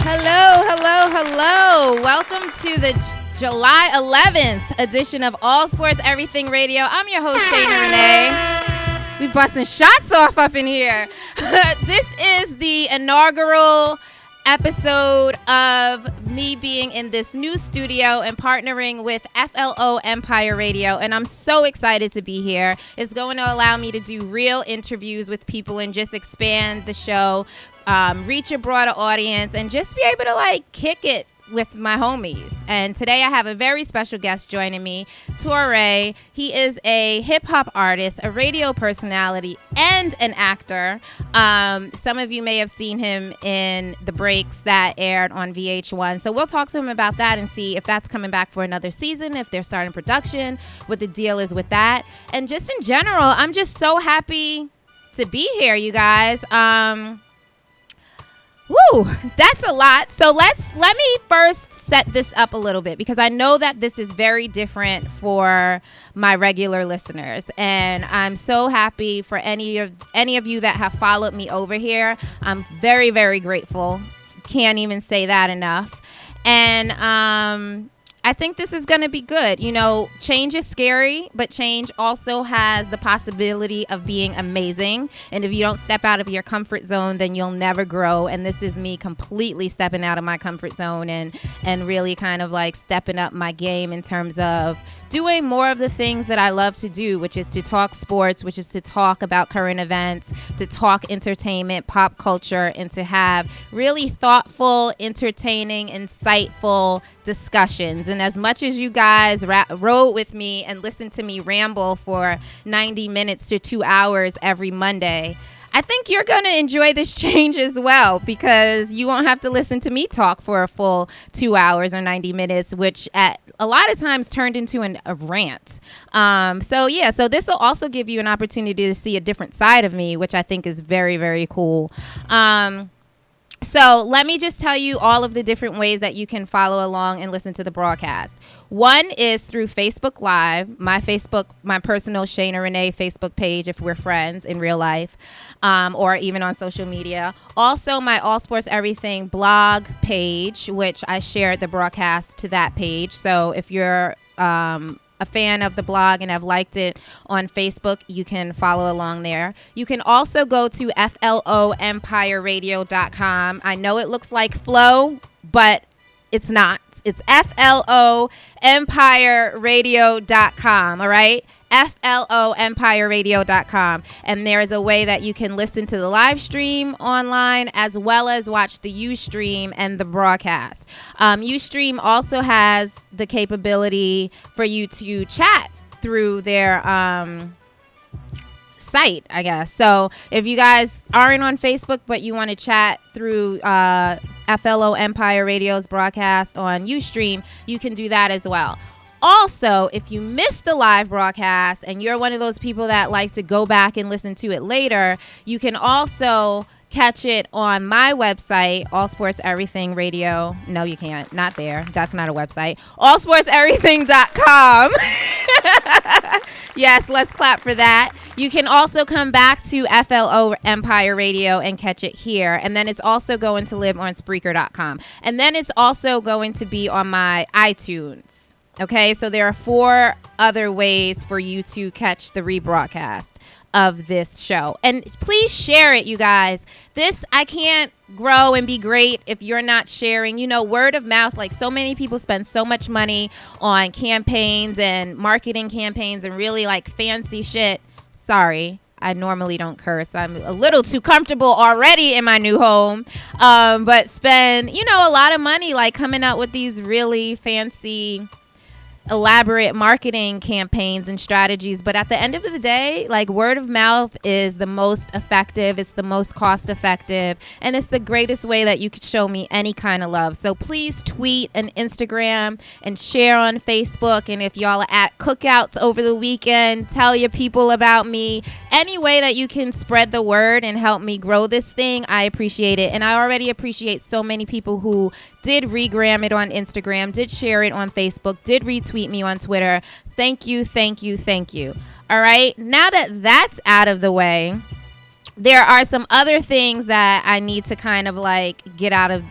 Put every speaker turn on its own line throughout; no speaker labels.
Hello, hello, hello. Welcome to the July 11th edition of All Sports Everything Radio. I'm your host, Shana Renee. We busting shots off up in here. This is the inaugural episode of me being in this new studio and partnering with FLOEmpire Radio, and I'm so excited to be here. It's going to allow me to do real interviews with people and just expand the show, reach a broader audience, and just be able to kick it with my homies. And today I have a very special guest joining me, Torae. He is a hip-hop artist, a radio personality, and an actor. Some of you may have seen him in the breaks that aired on VH1. So we'll talk to him about that and see if that's coming back for another season, if they're starting production, what the deal is with that. And just in general, I'm just so happy to be here, you guys. Woo, that's a lot. So let me first set this up a little bit, because I know that this is very different for my regular listeners, and I'm so happy for any of you that have followed me over here. I'm very, very grateful. Can't even say that enough. And I think this is going to be good. You know, change is scary, but change also has the possibility of being amazing. And if you don't step out of your comfort zone, then you'll never grow. And this is me completely stepping out of my comfort zone and really kind of stepping up my game in terms of doing more of the things that I love to do, which is to talk sports, which is to talk about current events, to talk entertainment, pop culture, and to have really thoughtful, entertaining, insightful discussions. And as much as you guys rode with me and listened to me ramble for 90 minutes to 2 hours every Monday, I think you're going to enjoy this change as well, because you won't have to listen to me talk for a full 2 hours or 90 minutes, which at a lot of times turned into a rant. So this will also give you an opportunity to see a different side of me, which I think is very, very cool. So let me just tell you all of the different ways that you can follow along and listen to the broadcast. One is through Facebook Live, my personal Shana Renee Facebook page if we're friends in real life, or even on social media. Also, my All Sports Everything blog page, which I shared the broadcast to that page. So if you're a fan of the blog and have liked it on Facebook, you can follow along there. You can also go to FLOEmpireradio.com. I know it looks like flow, but it's not. It's FLOEmpireradio.com, all right? FLOEmpireradio.com. And there is a way that you can listen to the live stream online as well as watch the Ustream and the broadcast. Ustream also has the capability for you to chat through their site, I guess. So if you guys aren't on Facebook but you want to chat through FLOEmpire Radio's broadcast on Ustream, you can do that as well. Also, if you missed the live broadcast and you're one of those people that like to go back and listen to it later, you can also catch it on my website, All Sports Everything Radio. No, you can't. Not there. That's not a website. allsportseverything.com. Yes, let's clap for that. You can also come back to FLOEmpire Radio and catch it here. And then it's also going to live on Spreaker.com. And then it's also going to be on my iTunes. Okay, so there are 4 other ways for you to catch the rebroadcast of this show. And please share it, you guys. I can't grow and be great if you're not sharing. You know, word of mouth, so many people spend so much money on campaigns and marketing campaigns and really fancy shit. Sorry, I normally don't curse. I'm a little too comfortable already in my new home. But spend, a lot of money coming up with these really fancy, elaborate marketing campaigns and strategies. But at the end of the day, word of mouth is the most effective. It's the most cost effective. And it's the greatest way that you could show me any kind of love. So please tweet and Instagram and share on Facebook. And if y'all are at cookouts over the weekend, tell your people about me. Any way that you can spread the word and help me grow this thing, I appreciate it. And I already appreciate so many people who did regram it on Instagram, did share it on Facebook, did retweet me on Twitter. Thank you, thank you, thank you. All right, now that that's out of the way, there are some other things that I need to kind of like get out of,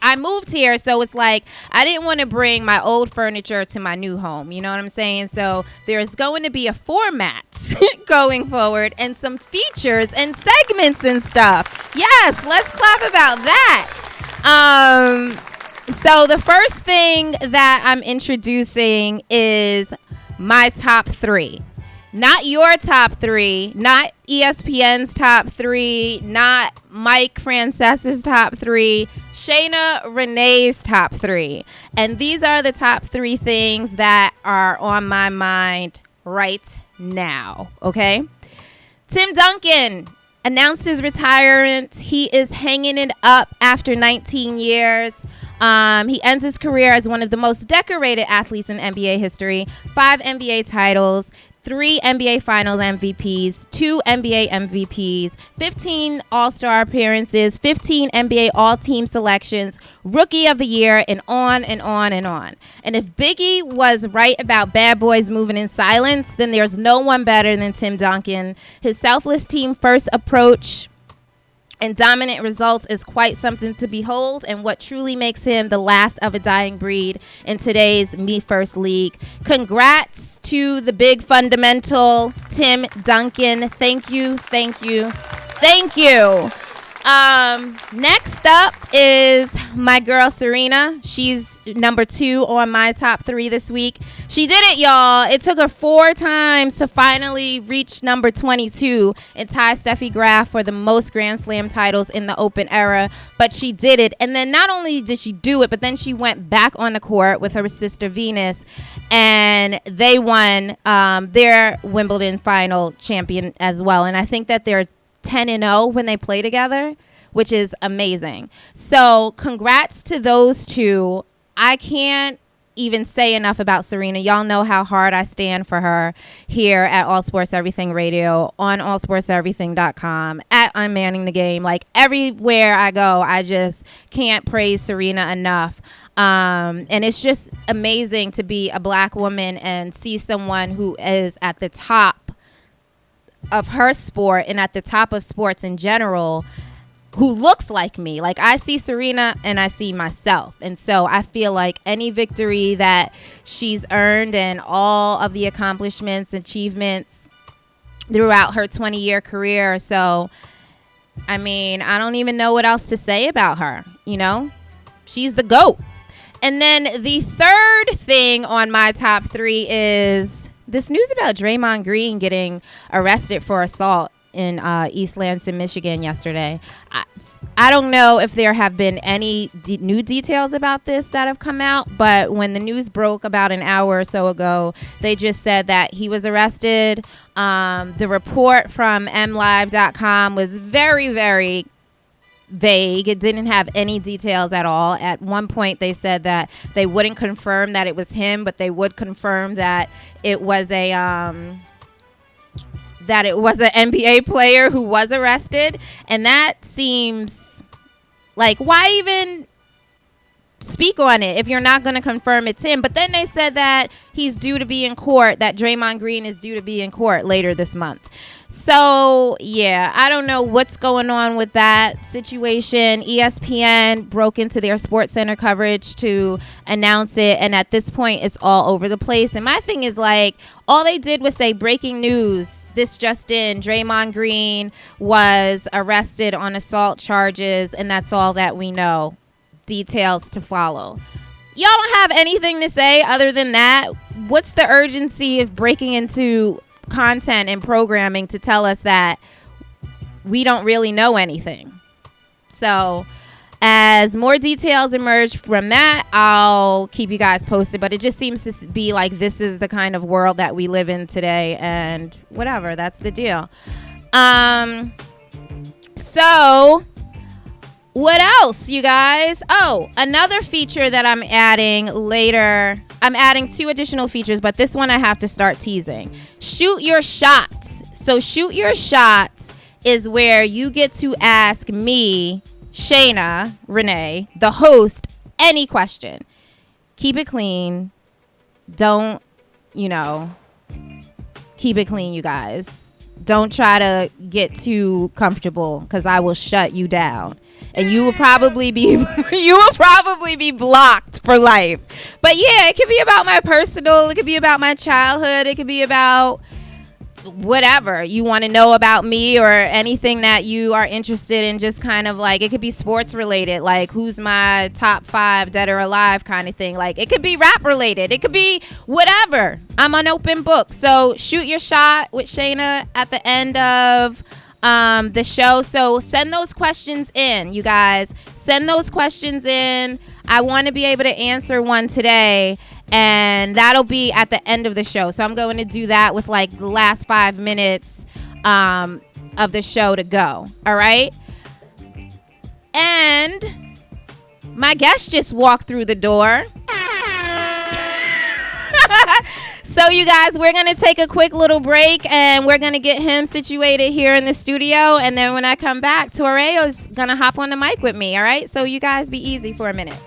I moved here, so it's like I didn't want to bring my old furniture to my new home. You know what I'm saying? So there's going to be a format going forward and some features and segments and stuff. Yes, let's clap about that. So the first thing that I'm introducing is my top 3. Not your top 3, not ESPN's top 3, not Mike Frances's top 3, Shana Renee's top 3. And these are the top 3 things that are on my mind right now, okay? Tim Duncan announced his retirement. He is hanging it up after 19 years. He ends his career as one of the most decorated athletes in NBA history, 5 NBA titles, 3 NBA Finals MVPs, 2 NBA MVPs, 15 All-Star appearances, 15 NBA All-Team selections, Rookie of the Year, and on and on and on. And if Biggie was right about bad boys moving in silence, then there's no one better than Tim Duncan. His selfless team-first approach and dominant results is quite something to behold, and what truly makes him the last of a dying breed in today's Me First League. Congrats to the big fundamental, Tim Duncan. Thank you, thank you, thank you. Next up is my girl Serena. She's number 2 on my top 3 this week. She did it, y'all. It took her 4 times to finally reach number 22 and tie Steffi Graf for the most Grand Slam titles in the Open era. But she did it. And then not only did she do it, but then she went back on the court with her sister Venus, and they won their Wimbledon final champion as well. And I think that they're 10-0 when they play together, which is amazing. So congrats to those two. I can't even say enough about Serena. Y'all know how hard I stand for her here at All Sports Everything Radio, on allsportseverything.com, at Unmanning the Game. Like everywhere I go, I just can't praise Serena enough. And it's just amazing to be a black woman and see someone who is at the top of her sport and at the top of sports in general who looks like me. Like I see Serena and I see myself. And so I feel like any victory that she's earned and all of the accomplishments, achievements throughout her 20-year career. So, I mean, I don't even know what else to say about her. She's the GOAT. And then the third thing on my top 3 is this news about Draymond Green getting arrested for assault in East Lansing, Michigan yesterday. I don't know if there have been any new details about this that have come out, but when the news broke about an hour or so ago, they just said that he was arrested. The report from mlive.com was very, very vague. It didn't have any details at all. At one point they said that they wouldn't confirm that it was him, but they would confirm that it was an NBA player who was arrested. And that seems like, why even speak on it if you're not going to confirm it's him? But then they said that he's due to be in court, that Draymond Green is due to be in court later this month. So, yeah, I don't know what's going on with that situation. ESPN broke into their SportsCenter coverage to announce it, and at this point, it's all over the place. And my thing is, like, all they did was say, breaking news, this just in, Draymond Green was arrested on assault charges, and that's all that we know. Details to follow. Y'all don't have anything to say other than that? What's the urgency of breaking into content and programming to tell us that we don't really know anything? So as more details emerge from that, I'll keep you guys posted, but it just seems to be like this is the kind of world that we live in today, and whatever, that's the deal. So what else, you guys? Oh, another feature that I'm adding later. I'm adding 2 additional features, but this one I have to start teasing. Shoot your shots. So Shoot Your Shots is where you get to ask me, Shana Renee, the host, any question. Keep it clean. Don't, keep it clean, you guys. don't try to get too comfortable because I will shut you down. And you will probably be blocked for life. But yeah, it could be about my personal, it could be about my childhood, it could be about whatever you want to know about me, or anything that you are interested in, just kind of like, it could be sports related, like who's my top 5 dead or alive kind of thing. Like it could be rap related, it could be whatever. I'm an open book. So shoot your shot with Shana at the end of the show. So send those questions in, you guys. Send those questions in. I want to be able to answer one today, and that'll be at the end of the show. So I'm going to do that with like the last 5 minutes of the show to go. All right. And my guest just walked through the door. So you guys, we're going to take a quick little break, and we're going to get him situated here in the studio. And then when I come back, Torae is going to hop on the mic with me. All right. So you guys be easy for a minute.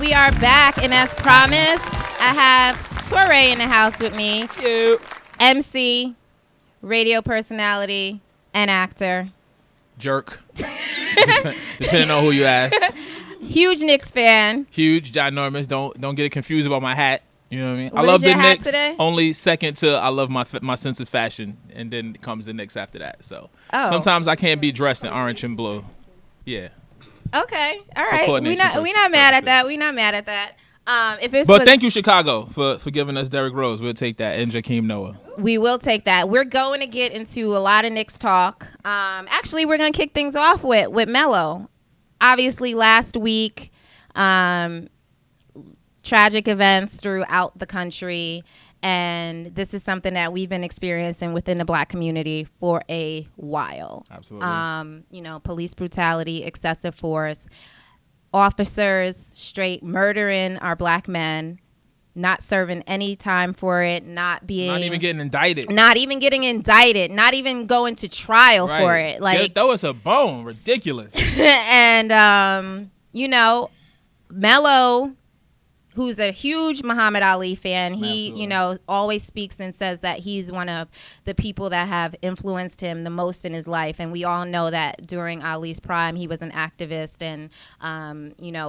We are back. And as promised, I have Torae in the house with me.
You.
MC, radio personality, and actor.
Jerk. Depending on who you ask.
Huge Knicks fan.
Huge, ginormous. Don't get it confused about my hat. You know what I mean?
What
I love
is your
the
hat
Knicks.
Today?
Only second to I love my sense of fashion, and then comes the Knicks after that. So sometimes I can't be dressed in orange and blue. Yeah.
Okay. All right. We not mad at that. We not mad at that.
But thank you, Chicago, for giving us Derrick Rose. We'll take that. And Jakeem Noah.
We will take that. We're going to get into a lot of Knicks talk. Actually, we're going to kick things off with Melo. Obviously, last week, tragic events throughout the country. And this is something that we've been experiencing within the Black community for a while.
Absolutely.
Police brutality, excessive force, officers straight murdering our Black men not serving any time for it, not
even getting indicted,
not even going to trial for it. Like,
throw us a bone. Ridiculous.
And Melo, who's a huge Muhammad Ali fan, he always speaks and says that he's one of the people that have influenced him the most in his life. And we all know that during Ali's prime, he was an activist, and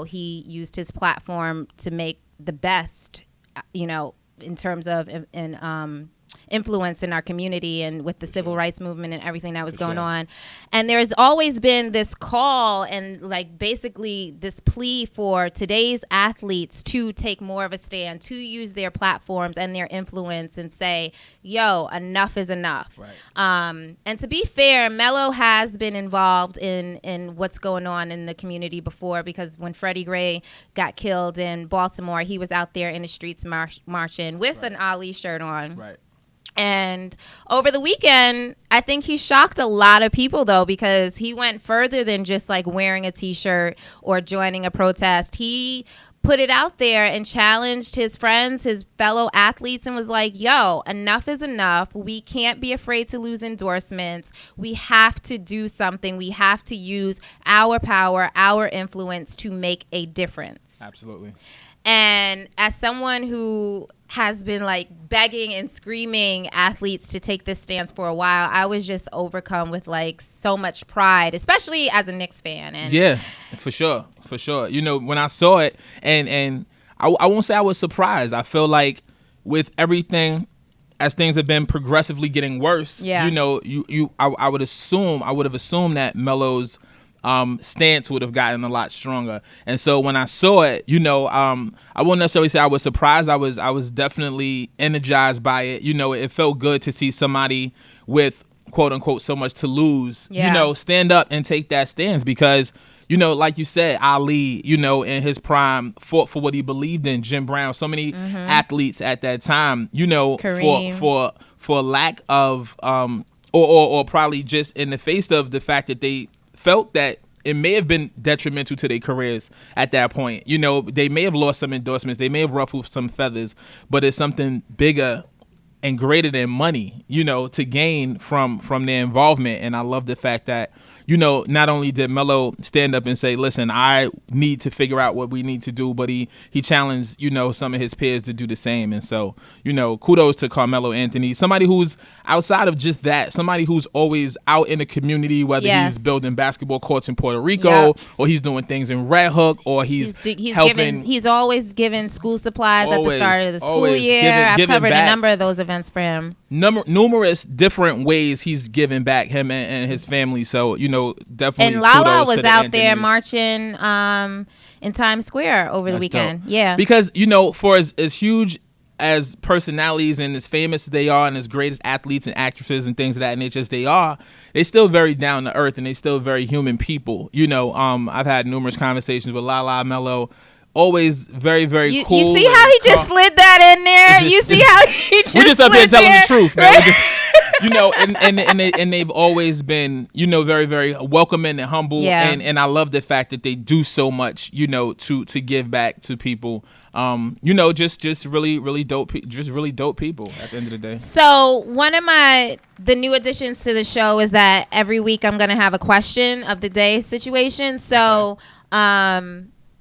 he used his platform to make the best, in terms of influence in our community and with the civil rights movement and everything that was going on. And there's always been this call and like basically this plea for today's athletes to take more of a stand, to use their platforms and their influence and say, yo, enough is enough. Right. And to be fair, Melo has been involved in what's going on in the community before, because when Freddie Gray got killed in Baltimore, he was out there in the streets marching with an Ali shirt on.
Right.
And over the weekend, I think he shocked a lot of people, though, because he went further than just like wearing a T-shirt or joining a protest. He put it out there and challenged his friends, his fellow athletes, and was like, yo, enough is enough. We can't be afraid to lose endorsements. We have to do something. We have to use our power, our influence to make a difference.
Absolutely.
And as someone who has been like begging and screaming athletes to take this stance for a while, I was just overcome with like so much pride, especially as a Knicks fan. And
yeah, for sure. When I saw it, and I won't say I was surprised. I feel like with everything, as things have been progressively getting worse, I would have assumed that Melo's stance would have gotten a lot stronger. And so when I saw it, I won't necessarily say I was surprised. I was definitely energized by it. It felt good to see somebody with quote unquote so much to lose, stand up and take that stance, because like you said, Ali, in his prime, fought for what he believed in. Jim Brown, so many athletes at that time, for lack of or probably just in the face of the fact that they felt that it may have been detrimental to their careers at that point. They may have lost some endorsements, they may have ruffled some feathers, but it's something bigger and greater than money, to gain from their involvement. And I love the fact that, not only did Melo stand up and say, listen, I need to figure out what we need to do, but he challenged, some of his peers to do the same. And so, kudos to Carmelo Anthony, somebody who's outside of just that, somebody who's always out in the community, whether he's building basketball courts in Puerto Rico or he's doing things in Red Hook, or he's helping.
He's always given school supplies at the start of the school year. I've covered a number of those events for him.
Numerous different ways he's given back, him and his family. So, definitely.
And Lala was out there marching in Times Square over the weekend.
Dope.
Yeah.
Because, for as huge as personalities and as famous as they are and as great as athletes and actresses and things of that nature as they are, they're still very down to earth and they're still very human people. I've had numerous conversations with Lala, Melo. Always very, very cool.
You see how he just slid that in there? You see how he just
we're just up here telling the truth, man.
Right?
We're just, and they've always been, very, very welcoming and humble.
Yeah.
And I love the fact that they do so much, to give back to people. Just really, really dope, really dope people at the end of the day.
So one of the new additions to the show is that every week I'm going to have a question of the day situation. So,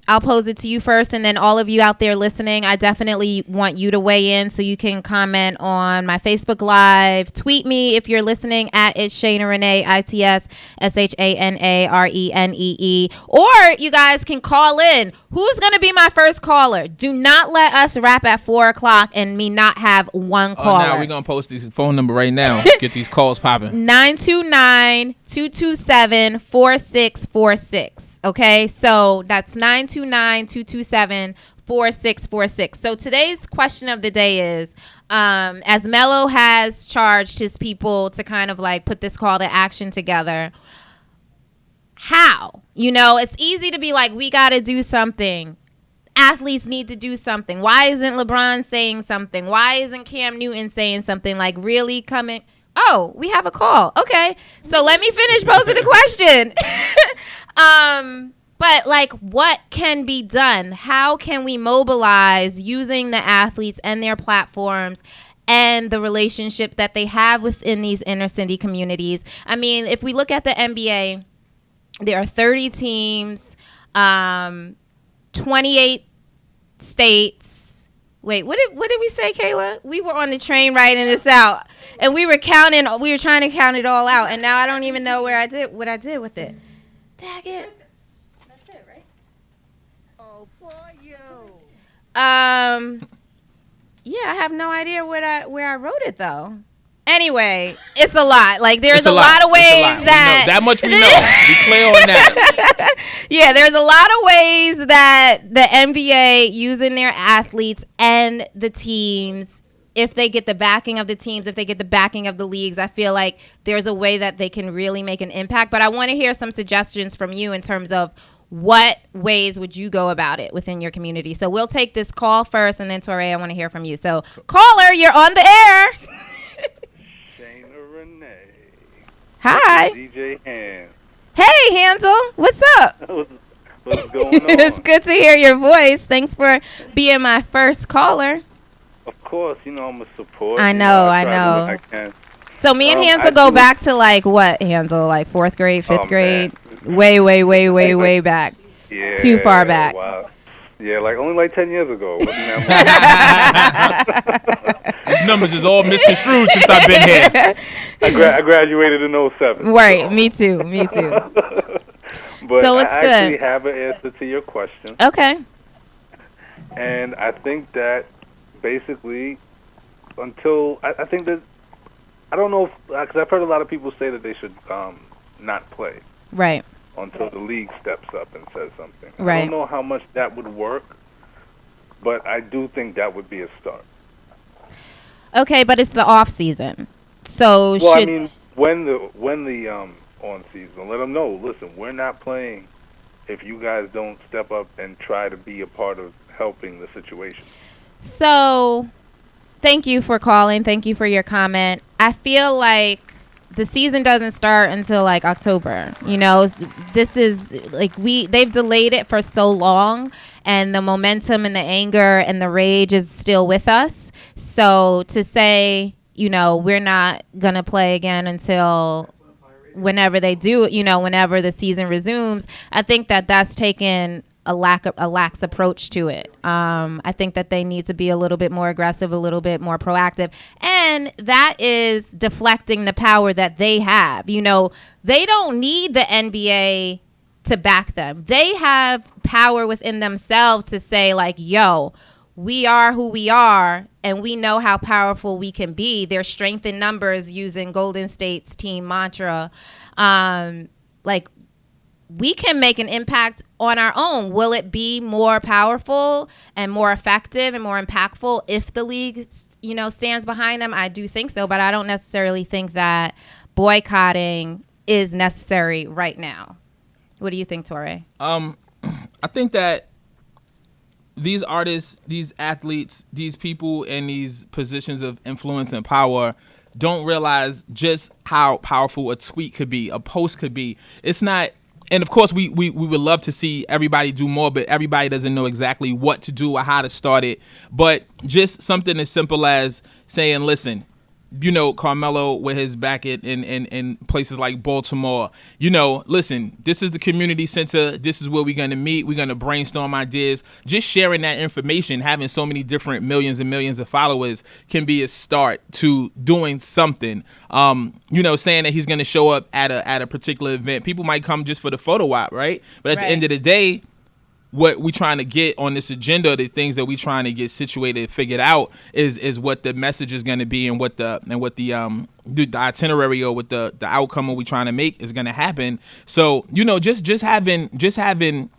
I'll pose it to you first, and then all of you out there listening, I definitely want you to weigh in, so you can comment on my Facebook Live. Tweet me if you're listening at It's Shana Renee, ITSSHANARENEE. Or you guys can call in. Who's going to be my first caller? Do not let us wrap at 4 o'clock and me not have one caller.
Now we're going to post this phone number right now. Get these calls popping.
929-227-4646. Okay, so that's 929-227-4646. So today's question of the day is, as Melo has charged his people to kind of like put this call to action together, how? It's easy to be like, we got to do something. Athletes need to do something. Why isn't LeBron saying something? Why isn't Cam Newton saying something? Like, really coming? Oh, we have a call. Okay, so let me finish posing the question. But like, what can be done? How can we mobilize using the athletes and their platforms and the relationship that they have within these inner city communities? I mean, if we look at the NBA, there are 30 teams, 28 states. Wait, what did we say, Kayla? We were on the train writing this out, and we were trying to count it all out, and now I don't even know what I did with it. Dag it. That's it, right? Oh, boy, yo. Yeah, I have no idea where I wrote it though. Anyway, it's a lot. Like there's a lot of ways that much we know. Be clear on that. Yeah, there's a lot of ways that the NBA using their athletes and the teams, if they get the backing of the teams, if they get the backing of the leagues, I feel like there's a way that they can really make an impact. But I want to hear some suggestions from you in terms of what ways would you go about it within your community. So we'll take this call first, and then Torae, I want to hear from you. So caller, you're on the air.
Shana Renee.
Hi.
DJ Hans.
Hey, Hansel. What's up?
What's going on?
It's good to hear your voice. Thanks for being my first caller.
Of course, I'm a supporter.
I know.
I can.
So me and Hansel go back to like what, Hansel? Like 4th grade, 5th grade? Man. Way back.
Yeah.
Too far back.
Wow. Yeah, only 10 years ago.
These numbers is all misconstrued since I've been here.
I graduated in 07.
Right, so. Me too.
But
so it's
I actually have an answer to your question.
Okay.
And I think that basically until, I think that, I don't know, because I've heard a lot of people say that they should not play.
Right.
Until the league steps up and says something.
Right.
I don't know how much that would work, but I do think that would be a start.
Okay, but it's the off season, so
I mean, when the on season, let them know. Listen, we're not playing if you guys don't step up and try to be a part of helping the situation.
So, thank you for calling. Thank you for your comment. I feel like the season doesn't start until like October. This is like they've delayed it for so long, and the momentum and the anger and the rage is still with us. So to say, we're not going to play again until whenever they do, whenever the season resumes, I think that that's taken a lax approach to it. I think that they need to be a little bit more aggressive, a little bit more proactive. And that is deflecting the power that they have. They don't need the NBA to back them. They have power within themselves to say like, yo, we are who we are, and we know how powerful we can be. There's strength in numbers, using Golden State's team mantra. We can make an impact on our own. Will it be more powerful and more effective and more impactful if the league, stands behind them? I do think so, but I don't necessarily think that boycotting is necessary right now. What do you think, Torae?
I think that these artists, these athletes, these people in these positions of influence and power don't realize just how powerful a tweet could be, a post could be. It's not. And, of course, we would love to see everybody do more, but everybody doesn't know exactly what to do or how to start it. But just something as simple as saying, listen, Carmelo with his back in places like Baltimore, listen, this is the community center. This is where we're going to meet. We're going to brainstorm ideas. Just sharing that information, having so many different millions and millions of followers can be a start to doing something. Saying that he's going to show up at a particular event. People might come just for the photo op, right? But at the end of the day, what we trying to get on this agenda, the things that we trying to get situated, figured out, is what the message is going to be, and what the itinerary or what the outcome of we trying to make is going to happen. So just having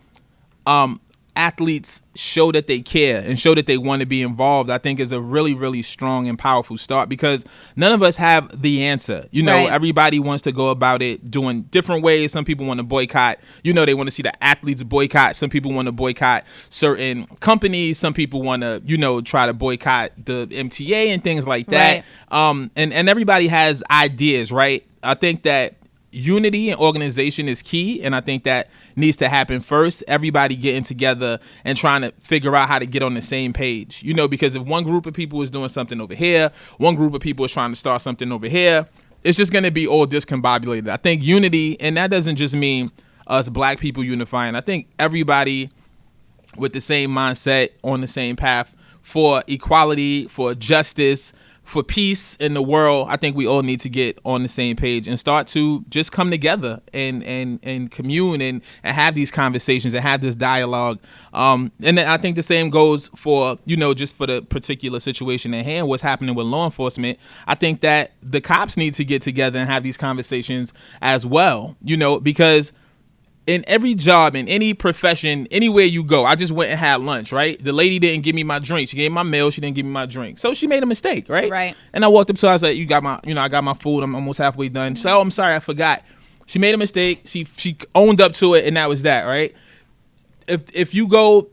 athletes show that they care and show that they want to be involved, I think is a really, really strong and powerful start, because none of us have the answer. Right. Everybody wants to go about it doing different ways. Some people want to boycott, they want to see the athletes boycott. Some people want to boycott certain companies. Some people want to, try to boycott the MTA and things like that. Right. And everybody has ideas, right? I think that unity and organization is key, and I think that needs to happen first. Everybody getting together and trying to figure out how to get on the same page, because if one group of people is doing something over here, one group of people is trying to start something over here, it's just going to be all discombobulated. I think unity, and that doesn't just mean us black people unifying. I think everybody with the same mindset on the same path for equality, for justice, for peace in the world. I think we all need to get on the same page and start to just come together and commune and have these conversations and have this dialogue. And then I think the same goes for, just for the particular situation at hand, what's happening with law enforcement. I think that the cops need to get together and have these conversations as well, because in every job, in any profession, anywhere you go, I just went and had lunch, right? The lady didn't give me my drink. She gave me my meal. She didn't give me my drink. So she made a mistake, right?
Right.
And I walked up to her. I was like, I got my food. I'm almost halfway done. She said, oh, I'm sorry, I forgot. She made a mistake. She owned up to it, and that was that, right? If you go,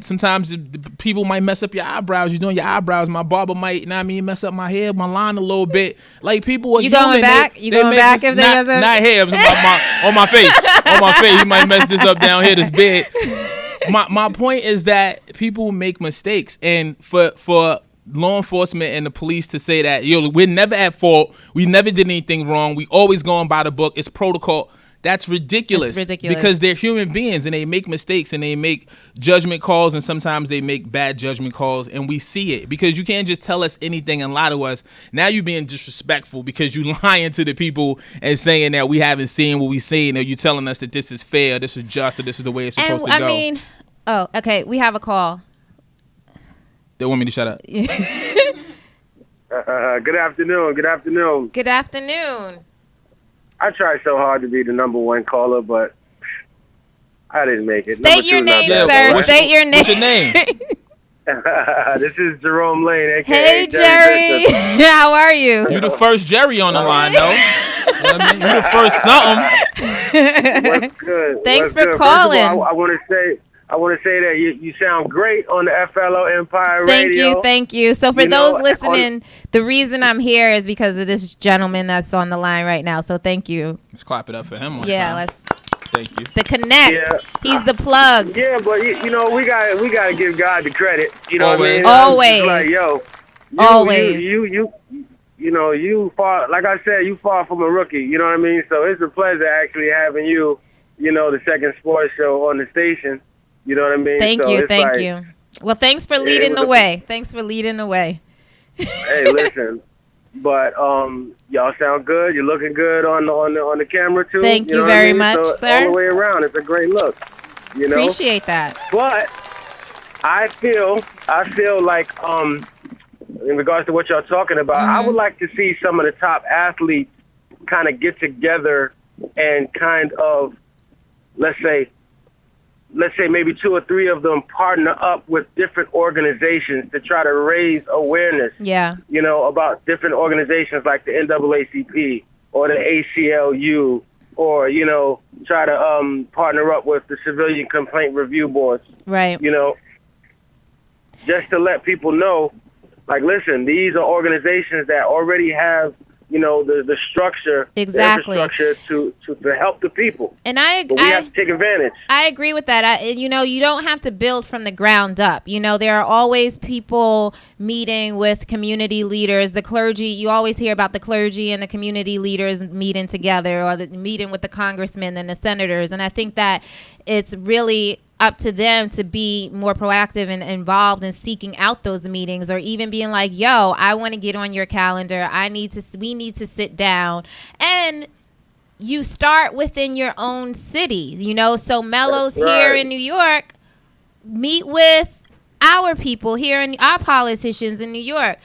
sometimes people might mess up your eyebrows. You're doing your eyebrows. My barber might, mess up my hair, my line a little bit. Like, people are human.
Going back? You going back if they mess up?
Not here, on my face. On my face. You might mess this up down here, this bit. My point is that people make mistakes. And for law enforcement and the police to say that, we're never at fault. We never did anything wrong. We always going by the book. It's protocol. That's ridiculous.
It's ridiculous.
Because they're human beings and they make mistakes and they make judgment calls, and sometimes they make bad judgment calls, and we see it. Because you can't just tell us anything and lie to us. Now you're being disrespectful because you lying to the people and saying that we haven't seen what we seen, or you telling us that this is fair, this is just, or this is the way it's supposed to go.
Okay, we have a call.
They want me to shut up.
Good afternoon.
Good afternoon.
I tried so hard to be the number one caller, but I didn't make it.
State your name, sir. State your name.
What's your name?
This is Jerome Lane, a.k.a.
Hey, Jerry. How are you?
You the first Jerry on the line, though. You the first something.
What's good?
Thanks for calling.
First of all, I want to say that you sound great on the FLOEmpire Radio.
Thank you. So for those listening, the reason I'm here is because of this gentleman that's on the line right now. So thank you.
Let's clap it up for him. Let's. Thank you.
The connect. Yeah. He's the plug.
Yeah, but we gotta give God the credit. You know what I mean?
Always.
Always. You far, like I said, you far from a rookie. You know what I mean? So it's a pleasure actually having you. The second sports show on the station. You know what I mean?
Thank you. Well, thanks for leading the way.
Hey, listen, but y'all sound good. You're looking good on the camera too.
Thank you very much,
so
sir.
All the way around, it's a great look.
Appreciate that.
But I feel like in regards to what y'all talking about, I would like to see some of the top athletes kind of get together and kind of, let's say maybe 2 or 3 of them partner up with different organizations to try to raise awareness.
Yeah.
About different organizations like the NAACP or the ACLU, or try to partner up with the Civilian Complaint Review Boards.
Right.
Just to let people know, like, listen, these are organizations that already have the structure,
exactly,
the infrastructure to help the people.
And
we have to take advantage.
I agree with that. You don't have to build from the ground up. There are always people meeting with community leaders, the clergy. You always hear about the clergy and the community leaders meeting together, or the meeting with the congressmen and the senators. And I think that it's really up to them to be more proactive and involved in seeking out those meetings, or even being like, yo, I want to get on your calendar. We need to sit down. And you start within your own city, so Melo's here in New York, meet with our people here, and our politicians in New York.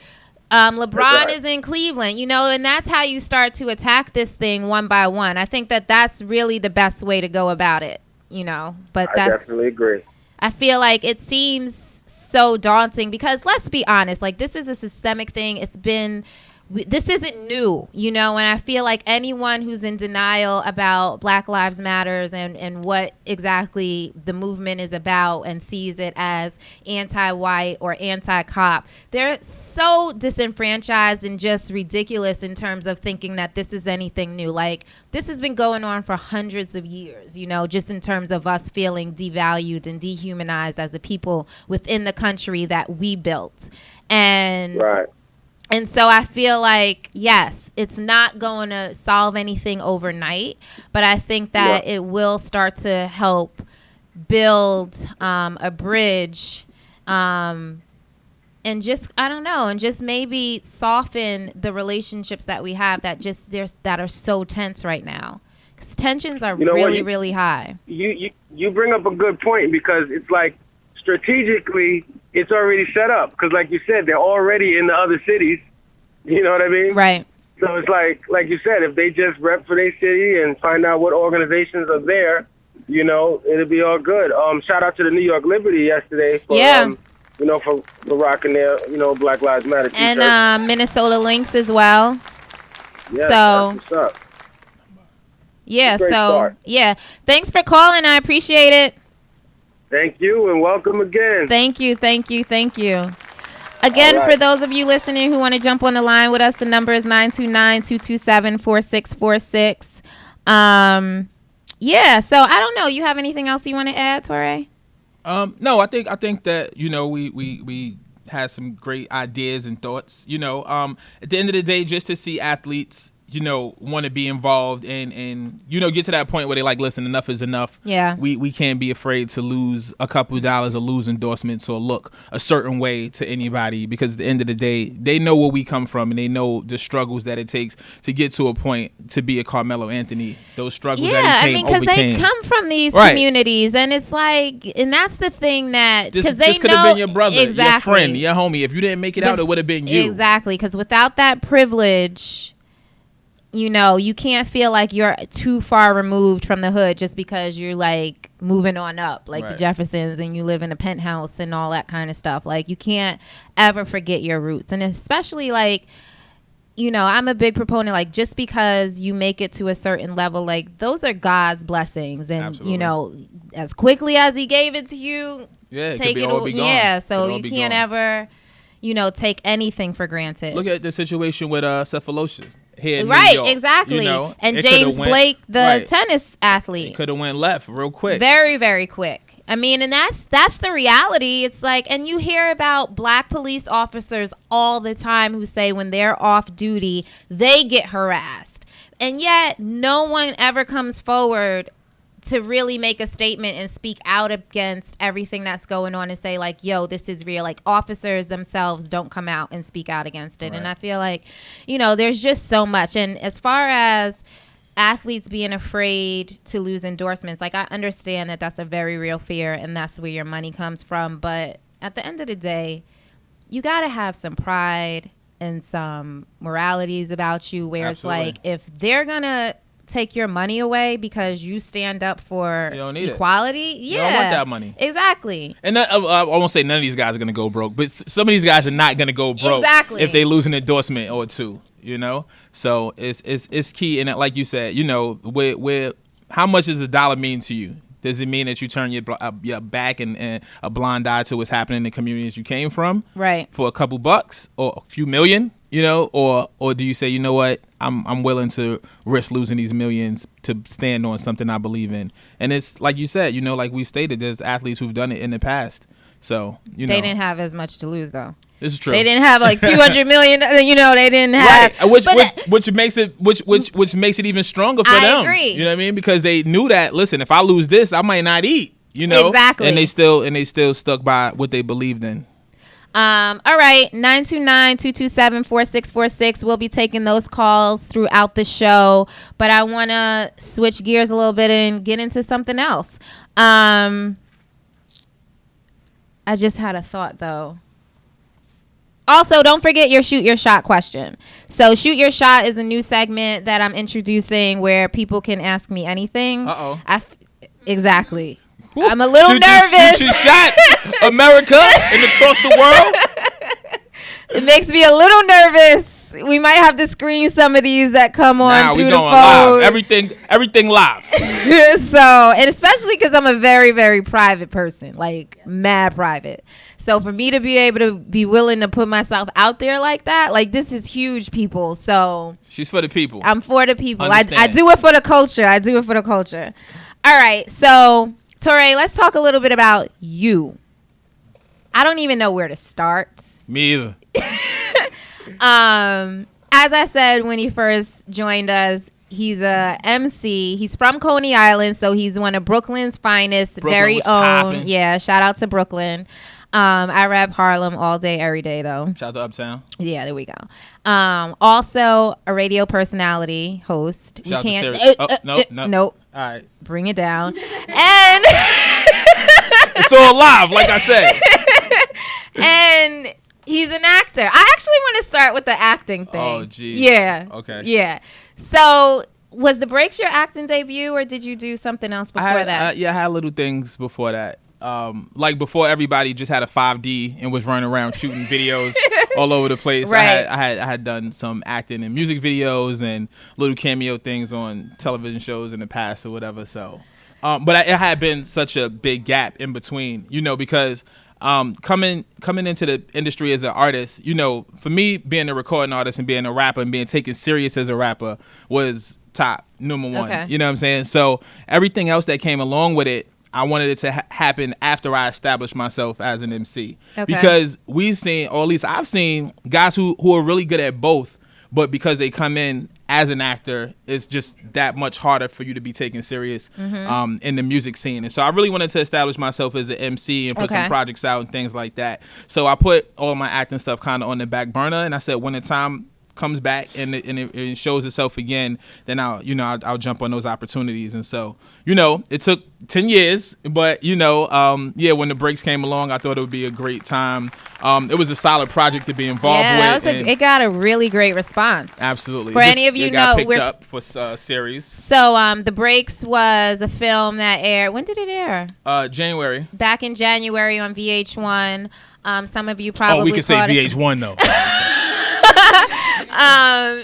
LeBron is in Cleveland, and that's how you start to attack this thing one by one. I think that that's really the best way to go about it. But
I definitely agree.
I feel like it seems so daunting because, let's be honest, like, this is a systemic thing. It's been this isn't new, and I feel like anyone who's in denial about Black Lives Matters and what exactly the movement is about and sees it as anti-white or anti-cop, they're so disenfranchised and just ridiculous in terms of thinking that this is anything new. Like, this has been going on for hundreds of years, just in terms of us feeling devalued and dehumanized as a people within the country that we built. And
right.
And so I feel like, yes, it's not going to solve anything overnight, but I think that it will start to help build a bridge and just, I don't know, and just maybe soften the relationships that we have that are so tense right now. Because tensions are really high.
You bring up a good point, because it's like strategically it's already set up, because like you said, they're already in the other cities. You know what I mean?
Right.
So it's like you said, if they just rep for their city and find out what organizations are there, it'll be all good. Shout out to the New York Liberty yesterday for for rocking their Black Lives Matter t-shirt.
And Minnesota Lynx as well.
Yeah,
so
that's what's up.
Yeah, thanks for calling. I appreciate it.
Thank you, and welcome again.
Thank you. Again, for those of you listening who want to jump on the line with us, the number is 929-227-4646. So I don't know. You have anything else you want to add, Torae?
No, I think that, we had some great ideas and thoughts. At the end of the day, just to see athletes want to be involved and get to that point where they like, listen, enough is enough.
Yeah.
We can't be afraid to lose a couple of dollars or lose endorsements or look a certain way to anybody, because at the end of the day, they know where we come from and they know the struggles that it takes to get to a point to be a Carmelo Anthony. Those struggles that he
because they come from these communities, and it's like, and that's the thing that, because they
could have been your brother, your friend, your homie. If you didn't make it out, it would have been you.
Exactly, because without that privilege, you can't feel like you're too far removed from the hood just because you're like moving on up, like the Jeffersons, and you live in a penthouse and all that kind of stuff. Like, you can't ever forget your roots. And especially like, I'm a big proponent, like, just because you make it to a certain level, like, those are God's blessings. And,
absolutely.
As quickly as he gave it to you, take it away. Yeah, so you can't ever, take anything for granted.
Look at the situation with Cephalosha. Here in
New
York,
exactly. And James Blake, the tennis athlete,
could have went left real quick,
very, very quick. I mean, and that's the reality. It's like, and you hear about Black police officers all the time who say when they're off duty, they get harassed, and yet no one ever comes forward to really make a statement and speak out against everything that's going on and say, like, yo, this is real. Like, officers themselves don't come out and speak out against it. Right. And I feel like, there's just so much. And as far as athletes being afraid to lose endorsements, like, I understand that that's a very real fear and that's where your money comes from. But at the end of the day, you got to have some pride and some moralities about you where
Absolutely.
It's like, if they're going to take your money away because you stand up for equality,
you don't want that money.
Exactly.
And I won't say none of these guys are going to go broke, but some of these guys are not going to go broke if they lose an endorsement or two, So it's key. And like you said, where how much does a dollar mean to you? Does it mean that you turn your back and a blind eye to what's happening in the communities you came from,
right,
for a couple bucks or a few million, or do you say, what, I'm willing to risk losing these millions to stand on something I believe in? And it's like you said, like we stated, there's athletes who've done it in the past. So they
didn't have as much to lose though.
This is true.
They didn't have like 200 million. They didn't have,
right. Which makes it even stronger for them. I
agree.
You know what I mean? Because they knew that. Listen, if I lose this, I might not eat.
Exactly.
And they still stuck by what they believed in.
All right, 929-227-4646. We'll be taking those calls throughout the show, but I want to switch gears a little bit and get into something else. I just had a thought though. Also, don't forget your Shoot Your Shot question. So Shoot Your Shot is a new segment that I'm introducing where people can ask me anything.
Uh-oh.
Exactly. Woo. I'm a little nervous.
Shoot your shot, America, and across the world.
It makes me a little nervous. We might have to screen some of these that come on through the phone.
Live. Everything live.
So, and especially because I'm a very, very private person, like mad private. So for me to be able to be willing to put myself out there like that, like this is huge, people. So
she's for the people.
I'm for the people. I do it for the culture. All right. So Torae, let's talk a little bit about you. I don't even know where to start.
Me either.
As I said when he first joined us, he's a MC. He's from Coney Island, so he's one of Brooklyn's finest, very own. Poppin'. Yeah, shout out to Brooklyn. I rap Harlem all day, every day, though.
Shout out to Uptown.
Yeah, there we go. Also, a radio personality, host.
Shout we can't.
Nope.
All right.
Bring it down. And
it's all live, like I said.
And he's an actor. I actually want to start with the acting thing.
Oh, geez.
Yeah.
Okay.
Yeah. So, was The Breaks your acting debut, or did you do something else before that?
I had little things before that. Like before everybody just had a 5D and was running around shooting videos all over the place.
Right.
I had done some acting in music videos and little cameo things on television shows in the past or whatever. So, but it had been such a big gap in between, because coming into the industry as an artist, for me, being a recording artist and being a rapper and being taken serious as a rapper was top, number one.
Okay.
You know what I'm saying? So everything else that came along with it, I wanted it to happen after I established myself as an MC. Okay. Because we've seen, or at least I've seen, guys who are really good at both, but because they come in as an actor, it's just that much harder for you to be taken serious in the music scene. And so I really wanted to establish myself as an MC and put some projects out and things like that. So I put all my acting stuff kind of on the back burner, and I said when the time comes back and it shows itself again, then I'll jump on those opportunities. And so it took 10 years, but when the breaks came along, I thought it would be a great time. It was a solid project to be involved with.
It got a really great response.
Absolutely.
For any of you know,
we're up for series.
So The Breaks was a film that aired. When did it air?
January.
Back in January on VH1. Some of you probably.
Oh, we can say VH1 though.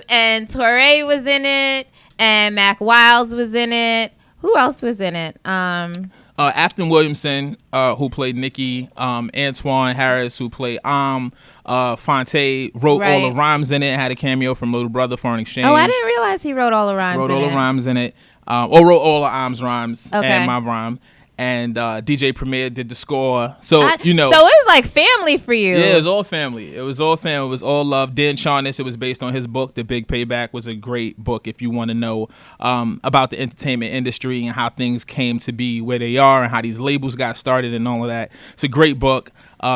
And Torae was in it, and Mac Wiles was in it. Who else was in it?
Afton Williamson, who played Nikki, Antoine Harris, who played Fonte, wrote all the rhymes in it, had a cameo from Little Brother Foreign Exchange.
Oh, I didn't realize he wrote all the rhymes
wrote all the rhymes in it. Wrote all the Arms rhymes and my rhyme. And DJ Premier did the score. So, So it
was like family for you.
Yeah, it was all family. It was all family. It was all love. Dan Charnas, it was based on his book, The Big Payback, was a great book if you want to know about the entertainment industry and how things came to be where they are and how these labels got started and all of that. It's a great book.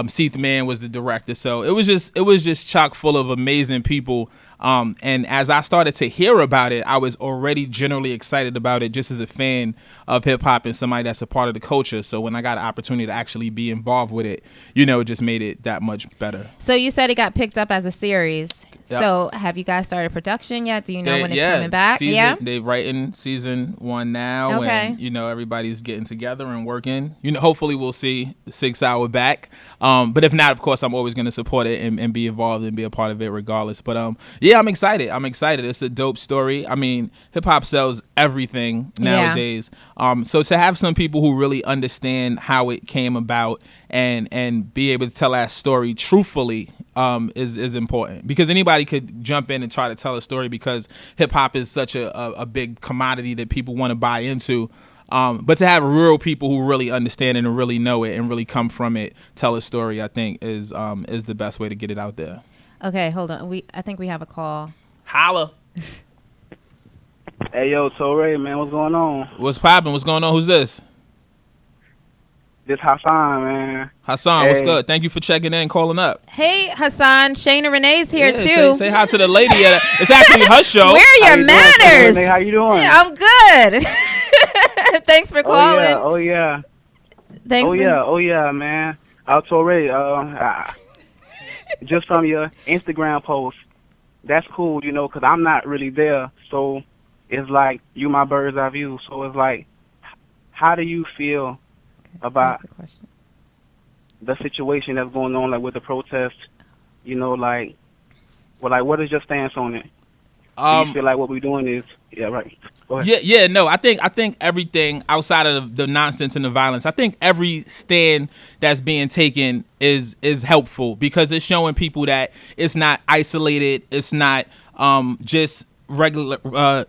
Seath Mann was the director. So it was just chock full of amazing people. And as I started to hear about it, I was already generally excited about it just as a fan of hip hop and somebody that's a part of the culture. So when I got an opportunity to actually be involved with it, it just made it that much better.
So you said it got picked up as a series. Yep. So have you guys started production yet? Do you know when it's coming back?
They're writing season 1 now.
Okay.
And, everybody's getting together and working. Hopefully we'll see 6 Hour back. But if not, of course, I'm always going to support it and be involved and be a part of it regardless. But yeah, I'm excited. It's a dope story. I mean, hip hop sells everything nowadays. So to have some people who really understand how it came about and be able to tell that story truthfully is important, because anybody could jump in and try to tell a story because hip hop is such a big commodity that people want to buy into. But to have real people who really understand it and really know it and really come from it tell a story, I think is the best way to get it out there.
Okay, hold on. I think we have a call.
Holla.
Hey, yo, Torae, man, what's going on?
What's poppin'? What's going on? Who's this?
This Hassan, man.
Hassan, what's good? Thank you for checking in and calling up.
Hey, Hassan. Shana Renee's here, too.
Say hi to the lady. It's actually her show.
Where are your manners?
Doing, how you doing?
I'm good. Thanks for calling.
Oh, yeah.
Thanks
Oh, yeah, man. Torae, just from your Instagram post, that's cool, because I'm not really there. So it's like you my bird's eye view. So it's like, how do you feel about the situation that's going on, like with the protest, like Well, like, what is your stance on it? Do you feel like what we're doing is right? Go ahead.
Yeah, no. I think everything outside of the nonsense and the violence, I think every stand that's being taken is helpful because it's showing people that it's not isolated, it's not just relegated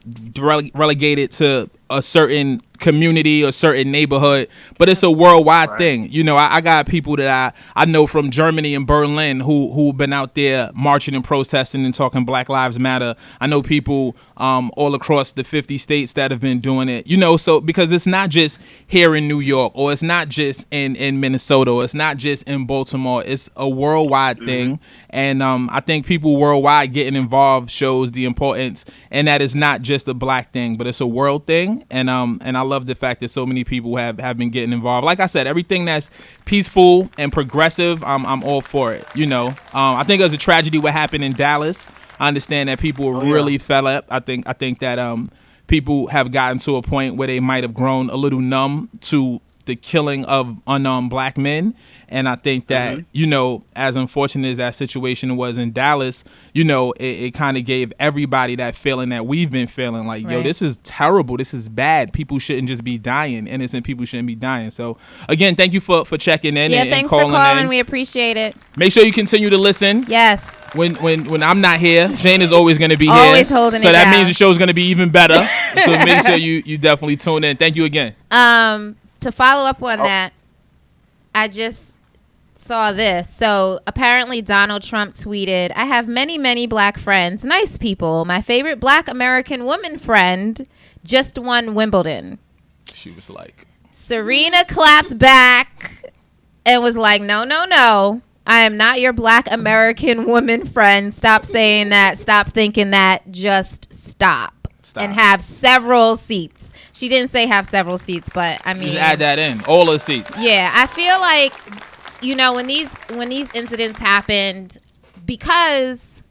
to a certain community or certain neighborhood, but it's a worldwide thing. You know, I got people that I know from Germany and Berlin who've been out there marching and protesting and talking Black Lives Matter. I know people all across the 50 states that have been doing it, you know, so because it's not just here in New York or it's not just in Minnesota or it's not just in Baltimore, it's a worldwide thing. And I think people worldwide getting involved shows the importance, and that is not just a black thing, but it's a world thing. And I love the fact that so many people have been getting involved. Like I said, everything that's peaceful and progressive, I'm all for it. You know, I think it was a tragedy what happened in Dallas. I understand that people really fell up. I think that people have gotten to a point where they might have grown a little numb to the killing of unarmed black men. And I think that, you know, as unfortunate as that situation was in Dallas, you know, it kind of gave everybody that feeling that we've been feeling like, yo, this is terrible. This is bad. People shouldn't just be dying. Innocent people shouldn't be dying. So, again, thank you for checking in.
Yeah,
and
thanks
calling
for calling.
in.
We appreciate it.
Make sure you continue to listen.
Yes.
When I'm not here, Shane is always going to be
always
here.
Holding
so
it
that
down.
means the show's going to be even better. So make sure you definitely tune in. Thank you again.
To follow up on that, I just saw this. So apparently Donald Trump tweeted, "I have many, many black friends, nice people. My favorite black American woman friend just won Wimbledon."
She was like,
Serena clapped back and was like, no. I am not your black American woman friend. Stop saying that. Stop thinking that. Just stop. And have several seats. She didn't say have several seats, but I mean,
just add that in. All the seats.
Yeah, I feel like, you know, when these incidents happened, because,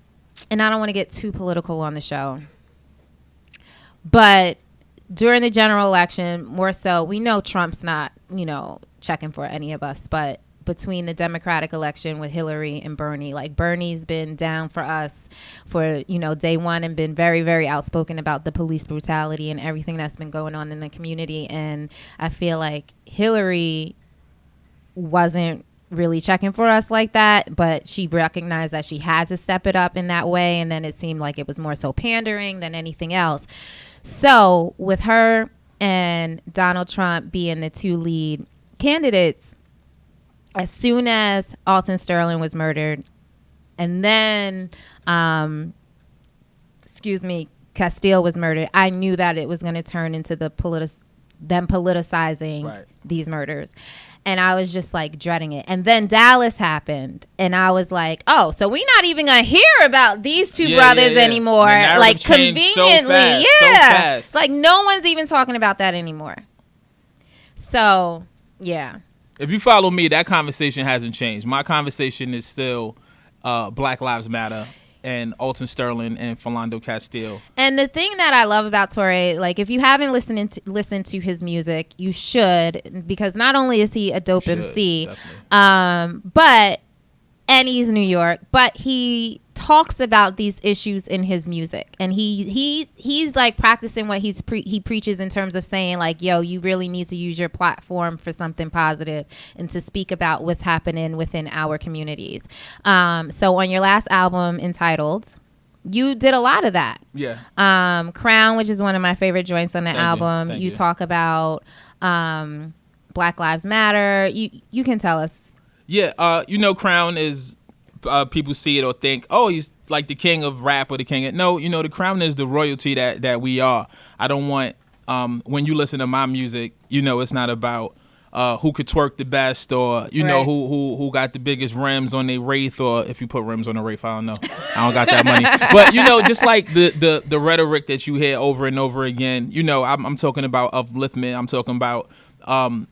and I don't want to get too political on the show, but during the general election, more so, we know Trump's not, you know, checking for any of us, but between the Democratic election with Hillary and Bernie, like Bernie's been down for us for, you know, day one and been very, very outspoken about the police brutality and everything that's been going on in the community. And I feel like Hillary wasn't really checking for us like that, but she recognized that she had to step it up in that way. And then it seemed like it was more so pandering than anything else. So with her and Donald Trump being the two lead candidates, as soon as Alton Sterling was murdered, and then, Castile was murdered, I knew that it was going to turn into them politicizing these murders. And I was just like dreading it. And then Dallas happened. And I was like, oh, so we're not even going to hear about these two brothers anymore. Like conveniently. So fast. Like no one's even talking about that anymore. So, yeah.
If you follow me, that conversation hasn't changed. My conversation is still Black Lives Matter and Alton Sterling and Philando Castile.
And the thing that I love about Torae, like if you haven't listened to his music, you should, because not only is he a dope MC, but and he's New York, but he talks about these issues in his music, and he's like practicing what he preaches in terms of saying like, yo, you really need to use your platform for something positive and to speak about what's happening within our communities. So on your last album entitled, you did a lot of that.
Yeah.
Crown, which is one of my favorite joints on the album. You talk about Black Lives Matter. You can tell us.
Yeah, you know, Crown is, people see it or think, oh, he's like the king of rap or the king of, no, you know, the Crown is the royalty that we are. I don't want, when you listen to my music, you know, it's not about who could twerk the best or, you know, who got the biggest rims on their Wraith, or if you put rims on a Wraith, I don't know. I don't got that money. But, you know, just like the rhetoric that you hear over and over again, you know, I'm talking about upliftment. I'm talking about,